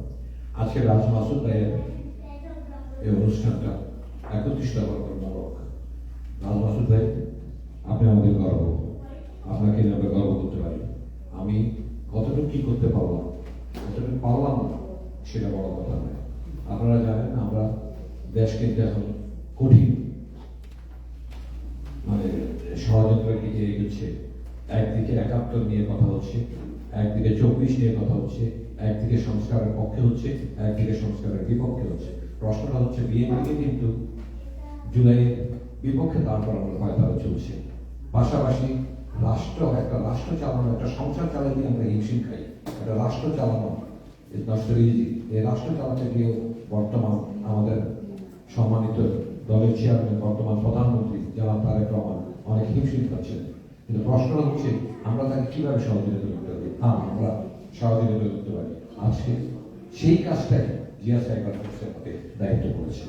আজকে রাজ মাসুদ ভাইয়ের এই অনুষ্ঠানটা 31টা বর্ষ। রাজ মাসুদ ভাই, আপনি আমাদের গর্ব, আপনাকে নিয়ে আমরা গর্ব করতে পারি। আমি কতটুকু কি করতে পারলাম, কতটুকু পারলাম না, সেটা বড় কথা নয়। আপনারা জানেন আমরা দেশ কিন্তু এখন কঠিন ষড়যন্ত্রের দিকে এগোচ্ছে। একদিকে 71 নিয়ে কথা হচ্ছে, একদিকে 24 নিয়ে কথা হচ্ছে, একদিকে সংস্কারের পক্ষে হচ্ছে, একদিকে সংস্কারের বিপক্ষে হচ্ছে। প্রশ্নটা হচ্ছে বিএনপিকে কিন্তু জুলাইয়ের বিপক্ষে দাঁড় করানোর ভয় তারা চলছে। পাশাপাশি একটা রাষ্ট্র চালানো, একটা সংসার চালাতে আমরা হিমশিম খাই। একটা রাষ্ট্র চালানো ইজ নট সো ইজি। এই রাষ্ট্র চালাতে গিয়েও বর্তমান আমাদের সম্মানিত দলের চেয়ারম্যান, বর্তমান প্রধানমন্ত্রী যারা তারেক রহমান অনেক হিমশিম পাচ্ছেন। কিন্তু প্রশ্নটা হচ্ছে আমরা তাকে কিভাবে সহযোগিতা করতে পারি? হ্যাঁ, আমরা সহযোগিতা করতে পারি। আজকে সেই কাজটাই জিয়া সাইবার ফোর্সের হাতে দায়িত্ব করেছে।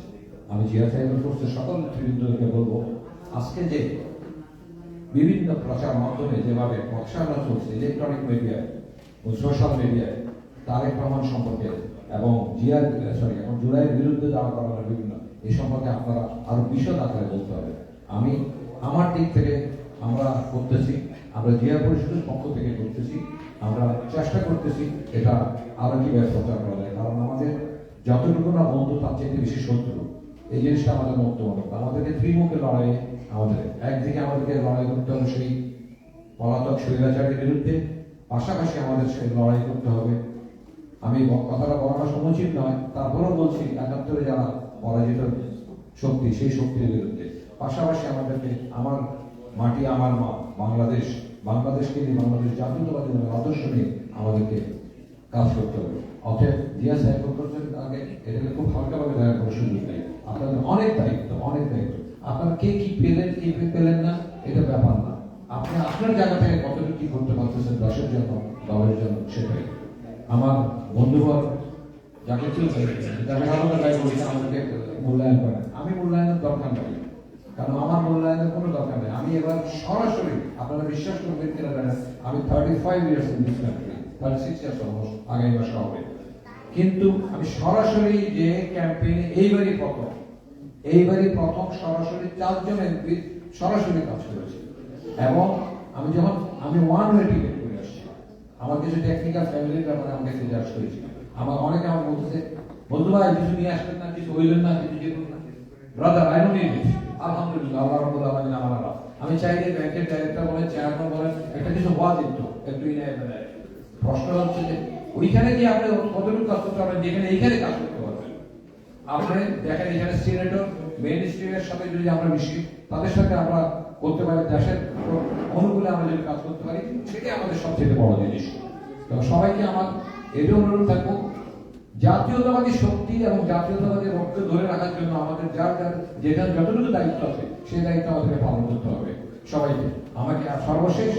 আমি জিয়া সাইবার ফোর্সের সকল নেতৃবৃন্দকে বলবো, আজকে যে বিভিন্ন প্রচার মাধ্যমে যেভাবে প্রচারণা চলছে ইলেকট্রনিক মিডিয়ায় ও সোশ্যাল মিডিয়ায় তারেক রহমান সম্পর্কে এবং এখন জুলাইয়ের বিরুদ্ধে যাওয়া করানোর বিভিন্ন এই সম্পর্কে আপনারা আরো বিশদ আকারে বলতে হবে। আমি আমার দিক থেকে আমরা করতেছি, আমরা জিয়া পরিষদের পক্ষ থেকে করতেছি, আমরা চেষ্টা করতেছি এটা আরো কিভাবে প্রচার করা যায়। কারণ আমাদের যতটুকু না বন্ধু তার চেয়ে বেশি শত্রু, এই জিনিসটা আমাদের বক্তব্য নয়। আমাদেরকে ত্রিমুখে লড়াই, আমাদের একদিকে আমাদেরকে লড়াই করতে হবে সেই পলাতক স্বৈরাচারের বিরুদ্ধে, পাশাপাশি আমাদের সেই লড়াই করতে হবে। আমি কথাটা বলাটা সমুচিত নয়, তারপরেও বলছি ৭১ যারা পরাজিত শক্তি, সেই শক্তির বিরুদ্ধে। পাশাপাশি আমাদেরকে আমার মাটি আমার মা বাংলাদেশ, বাংলাদেশকে নিয়ে, বাংলাদেশ জাতীয়তাবাদী আদর্শ নিয়ে আমাদেরকে কাজ করতে হবে। অতএব জিয়া সাইবার ফোর্সের আগে এটাকে খুব হালকাভাবে দেখার কোনো সুযোগ নেই। আপনাদের অনেক দায়িত্ব, অনেক দায়িত্ব। আপনারা কে কি পেলেন, কে পেলেন না, এটা ব্যাপার না। আপনি আপনার জায়গা থেকে কতটুকু কি করতে পারতেছেন দেশের জন্য, দলের জন্য, সেটাই। আমার বন্ধুবর যাকে যাকে আলাদা দায়ী করেছে আমাকে মূল্যায়ন করেন, আমি মূল্যায়নের দরকার নেই, কারণ আমার মূল্যায়নের কোনো দরকার নেই। আমি এবার সরাসরি, আপনারা বিশ্বাস করবেন কিনা জানেন, আমি 35 years in this country, 36 years almost, আগামী মাসে হবে। কিন্তু আমি সরাসরি যে ক্যাম্পেইনে এইবারই প্রথম সরাসরি 4 জন এমপি সরাসরি কাজ করেছি। এবং আমি ওয়ান ওয়ে টিকিট করে আসছি। আমার কিছু টেকনিক্যাল ফ্যামিলির ব্যাপারে আমাকে সাজেস্ট করেছি। অনেকে আমার বলতেছে, বন্ধু ভাই কিছু নিয়ে আসবেন না, কিছু হইলেন না, কিছু যেতেন না। Brother, I don't need it. আলহামদুলিল্লাহ, আল্লাহ রাব্বুল আলামিন আমার আল্লাহ। আমি চাইলে ব্যাংকের ডাইরেক্টর বলেন, চেয়ারম্যান বলেন, একটা কিছু হওয়া যেত, একটু প্রশ্ন হচ্ছে যে ওইখানে গিয়ে আপনি কতটুকু কাজ করতে পারবেন, যেখানে এইখানে কাজ করতে পারবেন। আপনি দেখেন এখানে সিনেটর, মেইন স্ট্রিমের সাথে যদি আমরা মিশি, তাদের সাথে আমরা করতে পারি, দেশের অনুকূলে আমরা যদি কাজ করতে পারি, সেটাই আমাদের সবচেয়ে বড় জিনিস। তো সবাইকে আমার এটাও অনুরোধ থাকবো, জাতীয়তাবাদী শক্তি এবং জাতীয়তাবাদী রক্ত ধরে রাখার জন্য আমাদের যার যেটা যতটুকু দায়িত্ব আছে, সেই দায়িত্ব আমাদেরকে পালন করতে হবে সবাইকে। আমাকে সর্বশেষ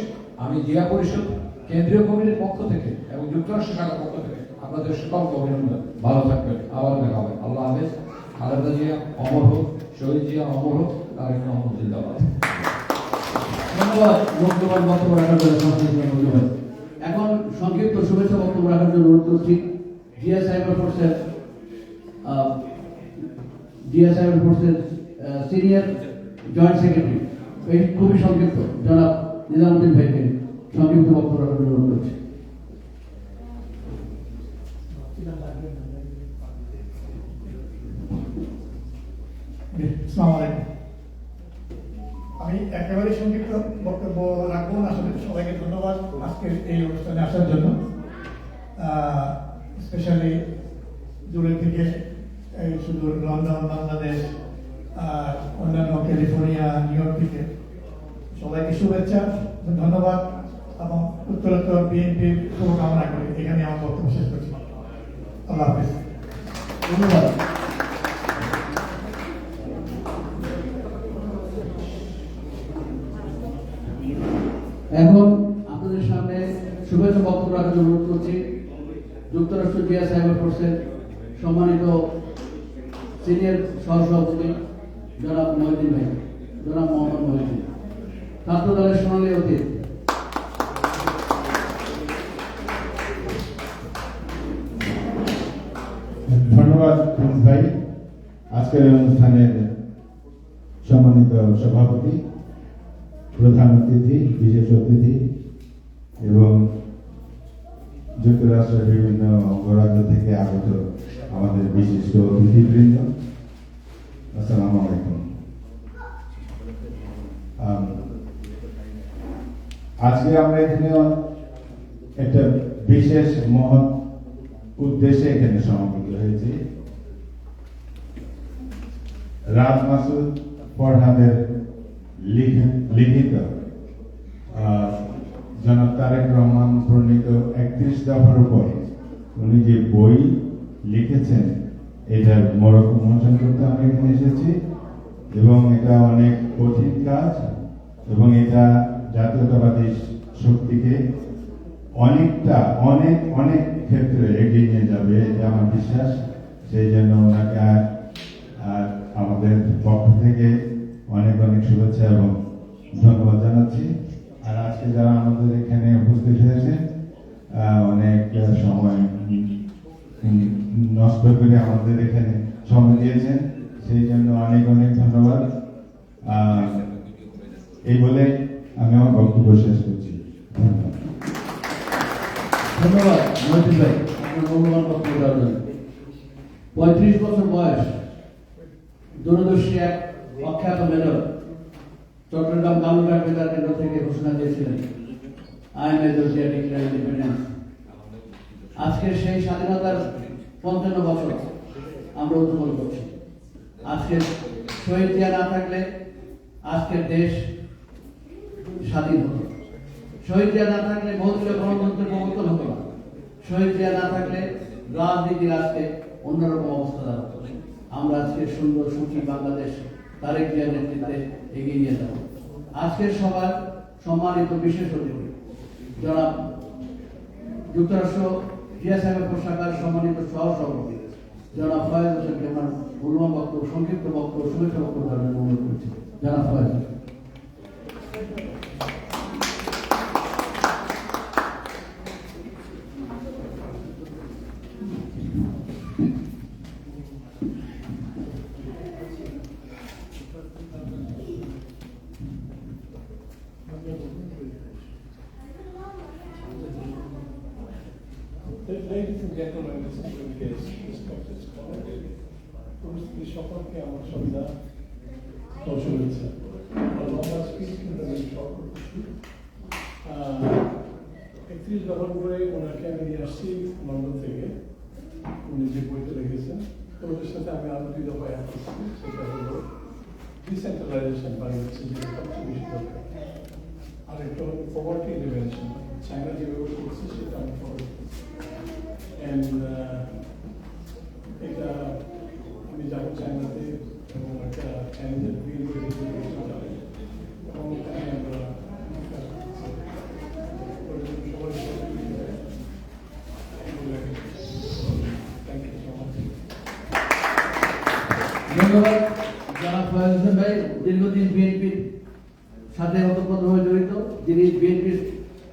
আমি জিয়া পরিষদ কেন্দ্রীয় কমিটির পক্ষ থেকে এবং যুক্তরাষ্ট্র শাখার পক্ষ থেকে আপনাদের সকলকে অভিনন্দন। ভালো থাকবেন, আবার দেখা হবে। আল্লাহ হাফেজ। খালেদা জিয়া অমর হোক, শহীদ জিয়া অমর হোক, তারেক রহমান জিন্দাবাদ। ধন্যবাদ বক্তব্য রাখার জন্য ধন্যবাদ। এখন সংক্ষিপ্ত শুভেচ্ছা বক্তব্য রাখার জন্য অনুরোধ করছি জিয়া সাইবার ফোর্সের সিনিয়র জয়েন্ট সেক্রেটারি, এই খুবই সংক্ষিপ্ত, জনাব নিজামুদ্দিন ভাইকে সংক্ষিপ্ত বক্তব্য রাখার জন্য অনুরোধ করছি। আসসালামু আলাইকুম। আমি একেবারে সংক্ষিপ্ত বক্তব্য রাখবো না, আসলে সবাইকে ধন্যবাদ আজকের এই অনুষ্ঠানে আসার জন্য। স্পেশালি দূরে থেকে শুধু লন্ডন, বাংলাদেশ, অন্যান্য ক্যালিফোর্নিয়া, নিউ ইয়র্ক থেকে সবাইকে শুভেচ্ছা, ধন্যবাদ এবং উত্তরোত্তর বিএনপির শুভকামনা করে এখানে আমার বক্তব্য শেষ করছি। আল্লাহ হাফেজ। ধন্যবাদ। এখন আপনাদের সামনে শুভেচ্ছা বক্তব্য রাখার জন্য অনুরোধ করছি যুক্তরাষ্ট্র জিয়া সাইবার ফোর্সের সম্মানিত সিনিয়র সহসভাপতি জনাব মহিউদ্দিন ভাই, জনাব মোহাম্মদ মহিউদ্দিন, ছাত্র দলের সোনালী অতীত। ধন্যবাদ প্রিন্স ভাই। আজকের অনুষ্ঠানের সম্মানিত সভাপতি, প্রধান অতিথি, বিশেষ অতিথি এবং যুক্তরাষ্ট্রের বিভিন্ন অঙ্গরাজ্য থেকে আগত আমাদের বিশিষ্ট অতিথিবৃন্দ, আসসালামু আলাইকুম। আজকে আমরা এখানে একটা বিশেষ মহৎ উদ্দেশ্যে এখানে সমবেত হয়েছি। রাজ মাসুদ ফরহাদের লিখিত জনাব তারেক রহমান প্রণীত 31 দফার উপর উনি যে বই লিখেছেন এটার মরক উন্মোচন করতে আমরা এখানে এসেছি, এবং এটা অনেক কঠিন কাজ, এবং এটা জাতীয়তাবাদী শক্তিকে অনেকটা অনেক অনেক ক্ষেত্রে এগিয়ে নিয়ে যাবে, এটা আমার বিশ্বাস। সেই জন্য ওনাকে আর আমাদের পক্ষ থেকে অনেক অনেক শুভেচ্ছা এবং ধন্যবাদ জানাচ্ছি। আর আজকে যারা আমাদের এখানে উপস্থিত হয়েছে, অনেক সময় নষ্ট করে আমাদের এখানে সময় দিয়েছেন, সেই জন্য অনেক অনেক ধন্যবাদ। এই বলে আমি আমার বক্তব্য শেষ করছি। ধন্যবাদ। ধন্যবাদ মহিউদ্দিন ভাই আপনার মূল্যবান বক্তব্য দেওয়ার জন্য। 35 বছর বয়স, দূরদর্শী এক অখ্যাত মেজর চট্টগ্রাম কালুঘাট বেতার কেন্দ্র থেকে ঘোষণা দিয়েছিলেন, I am major Zia declare independence. আজকে সেই স্বাধীনতার 55 বছর আমরা উদযাপন করছি। আজকে শহীদ জিয়া না থাকলে আজকের দেশ স্বাধীন হতো। শহীদ জিয়া না থাকলে বহুদলীয় গণতন্ত্রের প্রবর্তন হতো না। শহীদ জিয়া না থাকলে রাজনীতির আজকে অন্যরকম অবস্থা দাঁড়াতো। আমরা আজকে সুন্দর সুখী বাংলাদেশ তারেক জিয়ার নেতৃত্বে এগিয়ে নিয়ে যাব। আজকের সভার সম্মানিত বিশেষ অতিথি জনাব যুক্তরাষ্ট্র জিয়া সাহেবের শাখার সম্মানিত সহসভাপতি জনাব ফয়েজ হোসেনকে আমার মূল্যবান বক্তব্য, সংক্ষিপ্ত বক্তব্য, শুভেচ্ছা বক্তব্য দেওয়ার জন্য অনুরোধ করছি। জনাব Faiz. Ladies and gentlemen, distinguished guests, respected scholars, উপস্থিতি সকলকে আমার শ্রদ্ধা ও শুভেচ্ছা। লম্বা স্পিচ কিন্তু আমি শর্ট করতেছি। 31 নভেম্বরে ওনাকে আমি নিয়ে আসছি লন্ডন থেকে, উনি যে বইটা লিখেছেন। ওদের সাথে আমি আরো 2 দফা অ্যাড করছি, সেটা হলো ডিসেন্ট্রালাইজেশন, বাংলাদেশের যে সবচেয়ে বেশি দরকার। আর একটা হলো পভার্টি এলিমিনেশন, চায়না যেভাবে করছে সেটা আমি ফলো করছি। এটা আমি যাবো চায়নাতে এবং একটা চাইনিজের বিল করে যাবে এবং ওখানে আমরা ধন্যবাদ জনাব ফয়েজ হোসেন ভাই, দীর্ঘদিন বিএনপির সাথে ওতপ্রোতভাবে জড়িত, যিনি বিএনপির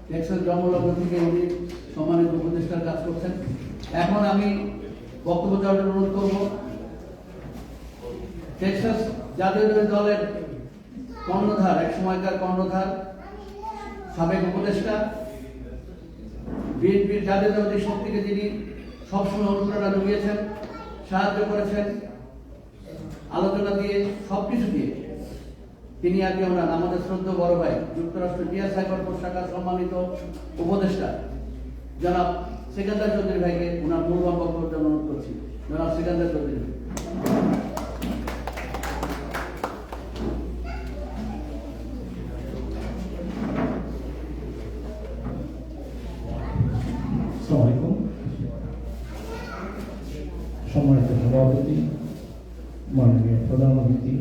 টেক্সাস জন্মলগ্ন থেকে উনি সম্মানিত উপদেষ্টার কাজ করছেন। এখন আমি বক্তব্য দেওয়ার জন্য অনুরোধ করব টেক্সাস জাতীয়তাবাদী দলের কর্ণধার, এক সময়কার কর্ণধার, সাবেক উপদেষ্টা, বিএনপির জাতীয়তাবাদী শক্তিকে যিনি সবসময় অনুপ্রেরণা জুগিয়েছেন, সাহায্য করেছেন, আলোচনা দিয়ে সবকিছু দিয়ে, তিনি আগে আমরা আমাদের শ্রদ্ধেয় বড় ভাই যুক্তরাষ্ট্র জিয়া সাইবার শাখার সম্মানিত উপদেষ্টা জনাব সিকান্দার চৌধুরী ভাইকে ওনার মূল্যবান বক্তব্যের জন্য অনুরোধ করছি। জনাব সিকান্দার চৌধুরী। আসসালামু আলাইকুম। সম্মানিত সভাপতি, মাননীয় প্রধান অতিথি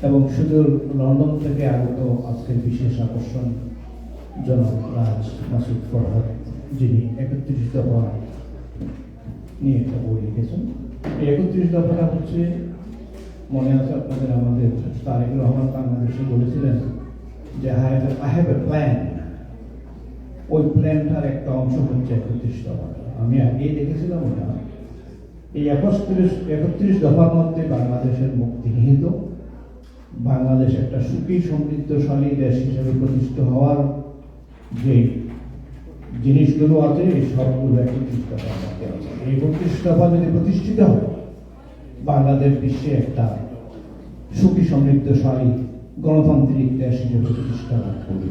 এবং সুদূর লন্ডন থেকে আগত আজকের বিশেষ আকর্ষণ জনাব রাজ মাসুদ ফরহাদ, যিনি 31 দফা নিয়ে একটা বই লিখেছেন। এই 31 দফাটা হচ্ছে, মনে আছে আপনাদের, আমাদের তারেক রহমান বাংলাদেশে বলেছিলেন যে আই হ্যাভ এ প্ল্যান। ওই প্ল্যানটার একটা অংশ হচ্ছে 31 দফাটা। আমি আগেই দেখেছিলাম ওটা। এই 31 দফার মধ্যে বাংলাদেশের মুক্তি নিহিত, বাংলাদেশ একটা সুখী সমৃদ্ধশালী দেশ হিসেবে প্রতিষ্ঠিত হওয়ার যে জিনিসগুলো আছে, এই সবগুলো 31 দফার মধ্যে আছে। এই 32 দফা যদি প্রতিষ্ঠিত হয়, বাংলাদেশ বিশ্বে একটা সুখী সমৃদ্ধশালী গণতান্ত্রিক দেশ হিসেবে প্রতিষ্ঠা লাভ করবে।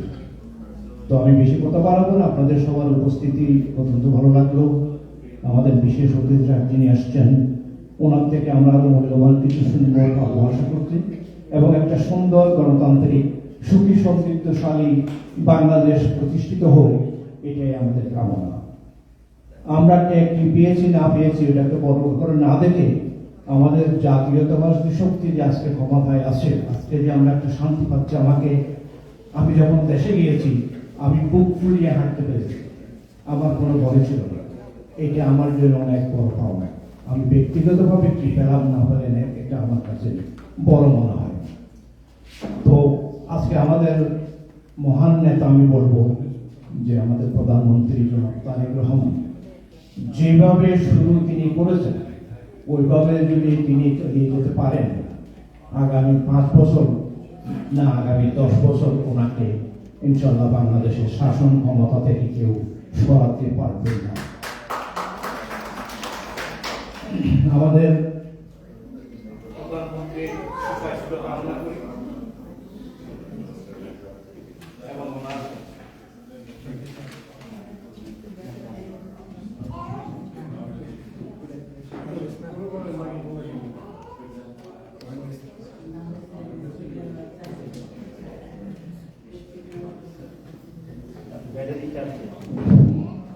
তো আমি বেশি কথা বাড়াবো না, আপনাদের সবার উপস্থিতি অত্যন্ত ভালো লাগলো। আমাদের বিশেষ অতিথিরা যিনি আসছেন, ওনার থেকে আমরা আরো মূল্যবান কিছু সুন্দর আশা করছি এবং একটা সুন্দর গণতান্ত্রিক সুখী সমৃদ্ধশালী বাংলাদেশ প্রতিষ্ঠিত হোক, এটাই আমাদের কামনা। আমরা কি পেয়েছি না পেয়েছি এটাকে বড় করে না দেখে আমাদের জাতীয়তাবাদী শক্তি যে আজকে ক্ষমতায় আছে, আজকে যে আমরা একটা শান্তি পাচ্ছি, আমি যখন দেশে গিয়েছি আমি বুক ফুলিয়ে হাঁটতে পেরেছি, আমার কোনো ভয় ছিল না। এটা আমার জন্য অনেক বড় পাওনা। আমি ব্যক্তিগতভাবে কি পেলাম না পেলেন এটা আমার কাছে বড় মনে হয়। তো আজকে আমাদের মহান নেতা আমি বলবো যে আমাদের প্রধানমন্ত্রী জনাব তারেক রহমান যেভাবে শুরু তিনি করেছেন ওইভাবে যদি তিনি এগিয়ে যেতে পারেন, আগামী 5 বছর না আগামী 10 বছর ওনাকে ইনশাল্লাহ বাংলাদেশের শাসন ক্ষমতা থেকে কেউ সরাতে পারবে না। আমাদের প্রধানমন্ত্রীর সুস্বাস্থ্য কামনা করি এবং ওনার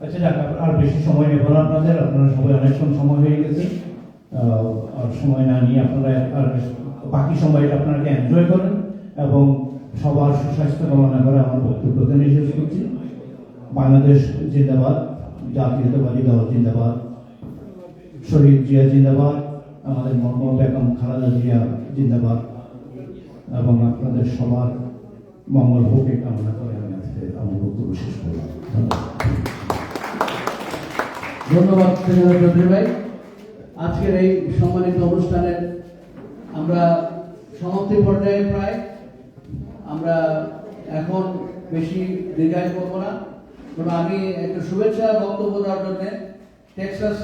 আচ্ছা যাক, আর বেশি সময় নেব না আপনাদের, আপনারা সবাই অনেকক্ষণ সময় হয়ে গেছে। আর সময় না নিয়ে আপনারা আর বাকি সময়টা আপনারা এনজয় করেন এবং সবার সুস্বাস্থ্য কামনা করে আমার বক্তব্য এখানে শেষ করছি। বাংলাদেশ জিন্দাবাদ, জাতীয়তাবাদী দল জিন্দাবাদ, শহীদ জিয়া জিন্দাবাদ, আমাদের মরহুমা বেগম খালেদা জিয়া জিন্দাবাদ এবং আপনাদের সবার মঙ্গল হোক এই কামনা করে আমি আজকে আমার বক্তব্য শেষ করলাম। ধন্যবাদ চৌধুরী ভাই। আজকের এই সম্মানিত অনুষ্ঠানের আমরা সমাপ্তি পর্যায়ে প্রায়, আমরা এখন বেশি দীর্ঘায়িত করবো না, তবে আমি একটা শুভেচ্ছা বক্তব্য দেওয়ার জন্য টেক্সাস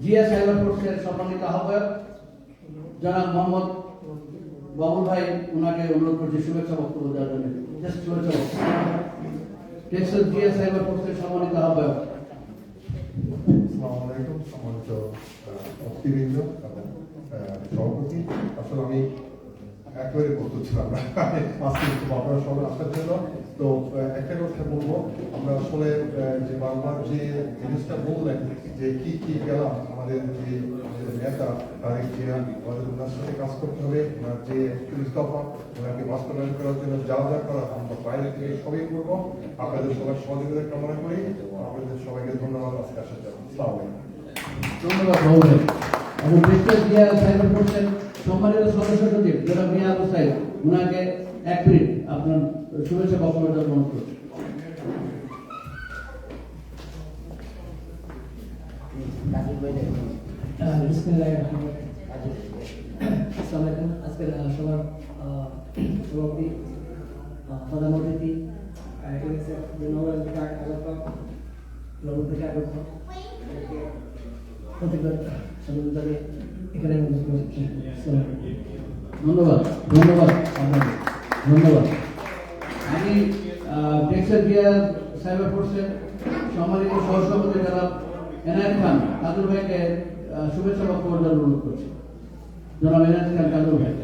জিয়া সাইবার ফোর্সের সম্মানিত আহ্বায়ক জনাব মোহাম্মদ বাবুল ভাই ওনাকে অনুরোধ করছি শুভেচ্ছা বক্তব্য দেওয়ার জন্য। শুভেচ্ছা বক্তব্য টেক্সাস জিয়া সাইবার ফোর্সের সম্মানিত আহ্বায়ক। আসসালামু আলাইকুম সম্মানিত অতিথিবৃন্দ এবং সভাপতি। আসলে আমি একেবারে প্রস্তুত ছিলাম না আজকে আপনারা সবাই আসার জন্য। তো একটা কথা বলবো, আমরা আসলে যে বাংলার যে জিনিসটা বললেন যে কি কি গেলাম আমাদের যে নেতা তারেক জিয়া, আমাদের ওনার সাথে কাজ করতে হবে, ওনার যে ইস্তফা ওনাকে বাস্তবায়ন করার জন্য যা যা করা আমরা বাইরে থেকে সবই করবো। আপনাদের সবার সহযোগিতা কামনা করি। আপনাদের সবাইকে ধন্যবাদ আজকে আসার জন্য। আসসালামু আলাইকুম। ধন্যবাদ বাবু ভাই। এবং টেক্সাস জিয়া সাইবার ফোর্সের সম্মানিত সদস্য সচিব যারা মিয়া আবু সাইদ, ওনাকে 1 মিনিট আপনার শুভেচ্ছা বক্তব্য দেওয়ার অনুরোধ করছি। আজকের সবার সভাপতি প্রধান অতিথি থেকে আগত এখানে ধন্যবাদ ধন্যবাদ আপনাকে ধন্যবাদ। আমি টেক্সাস জিয়া সাইবার ফোর্সের সম্মানিত সহসভাপতি যারা এনায়েত খান কাদুর ভাইকে শুভেচ্ছা বক্তব্য দেওয়ার অনুরোধ করছি। জনাব এনায়েত খান কাদুর ভাই।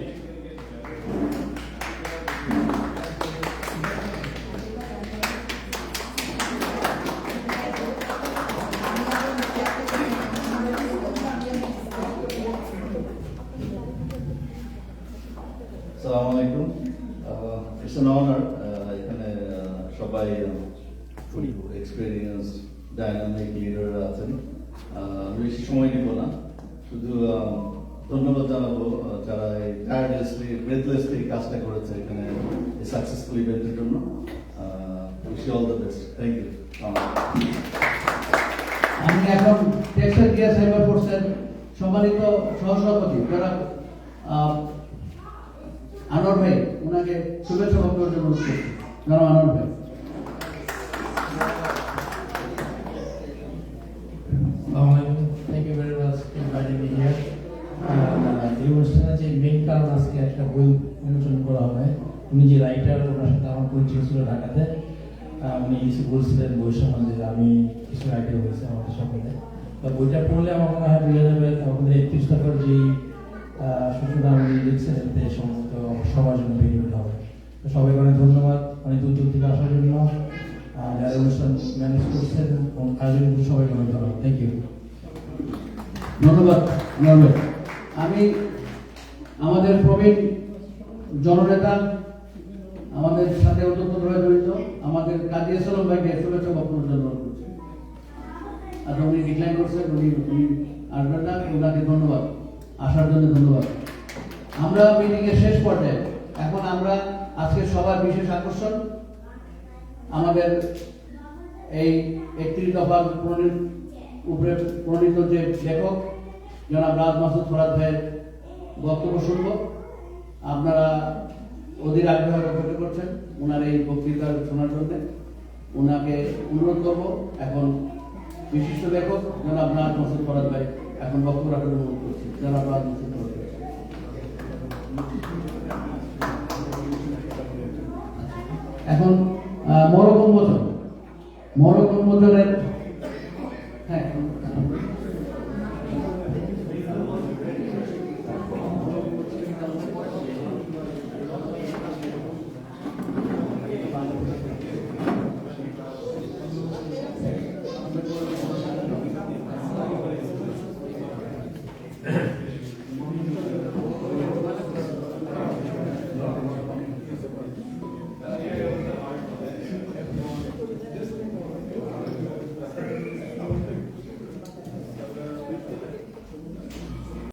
আসসালামু আলাইকুম। ইটস অ্যান অনার এখানে সবাই এক্সপিরিয়েন্স ডাইনামিক লিডার আছেন। বেশি সময় নিব না, শুধু ধন্যবাদ জানাবো যারা এই টায়ারলেসলি ব্রেথলেসলি কাজটা করেছে এখানে এই সাকসেসফুল ইভেন্টের জন্য। Wish you all the best. Thank you. আমি এখন টেক্সাস জিয়া সাইবার ফোর্সের সম্মানিত সহসভাপতি যারা আনোয়ার ভাই, ওনাকে শুভেচ্ছা বক্তব্যের জন্য অনুরোধ করছি। জনাব আনোয়ার ভাই। Thank you very much inviting me here. এই অনুষ্ঠানে যে মেইন কারণ আজকে একটা বই উন্মোচন করা হবে। উনি যে রাইটার, ওনার সাথে আমার পরিচয় ছিল ঢাকাতে। উনি কিছু বলছিলেন বই সম্বন্ধে, আমি কিছু আইডিয়া হয়েছে আমাদের সম্বন্ধে। তো বইটা পড়লে আমার মনে হয় বোঝা যাবে আমাদের 31 টাকার যেই সূচনা উনি লিখছেন এতে সম্ভবত সবার জন্য বেনিফিট হবে। তো সবাইকে অনেক ধন্যবাদ অনেক দূর দূর থেকে আসার জন্য। যারা অনুষ্ঠান ম্যানেজ করছেন এবং আয়োজন করছেন সবাইকে অনেক ধন্যবাদ। Thank you. ধন্যবাদ নরওয়ে। আমি আমাদের প্রবীণ জননেতা, আমাদের সাথে ওতপ্রোতভাবে জড়িত আমাদের কাজী সালাম ভাইকে শুভেচ্ছা বক্তব্য জানানো করছি। আর উনি ডিক্লাইন করছেন, উনি আসবেন না, ওনাকে ধন্যবাদ, আসার জন্য ধন্যবাদ। আমরা মিটিং এর শেষ পর্যায়ে, এখন আমরা আজকে সবার বিশেষ আকর্ষণ আমাদের এই 31 দফার উপরে প্রণীত যে লেখক জনাব রাজ মাসুদ ফরাদ ভাইয়ের বক্তব্য শুনব। আপনারা অধীর আগ্রহে অপেক্ষা করছেন ওনার এই বক্তৃতা শোনার জন্য। ওনাকে অনুরোধ করব, এখন বিশিষ্ট লেখক জনাব রাজ মাসুদ ফরাদ ভাই এখন বক্তব্য রাখার অনুরোধ করছি। জনাব রাজ মাসুদ ফরাদ ভাই। এখন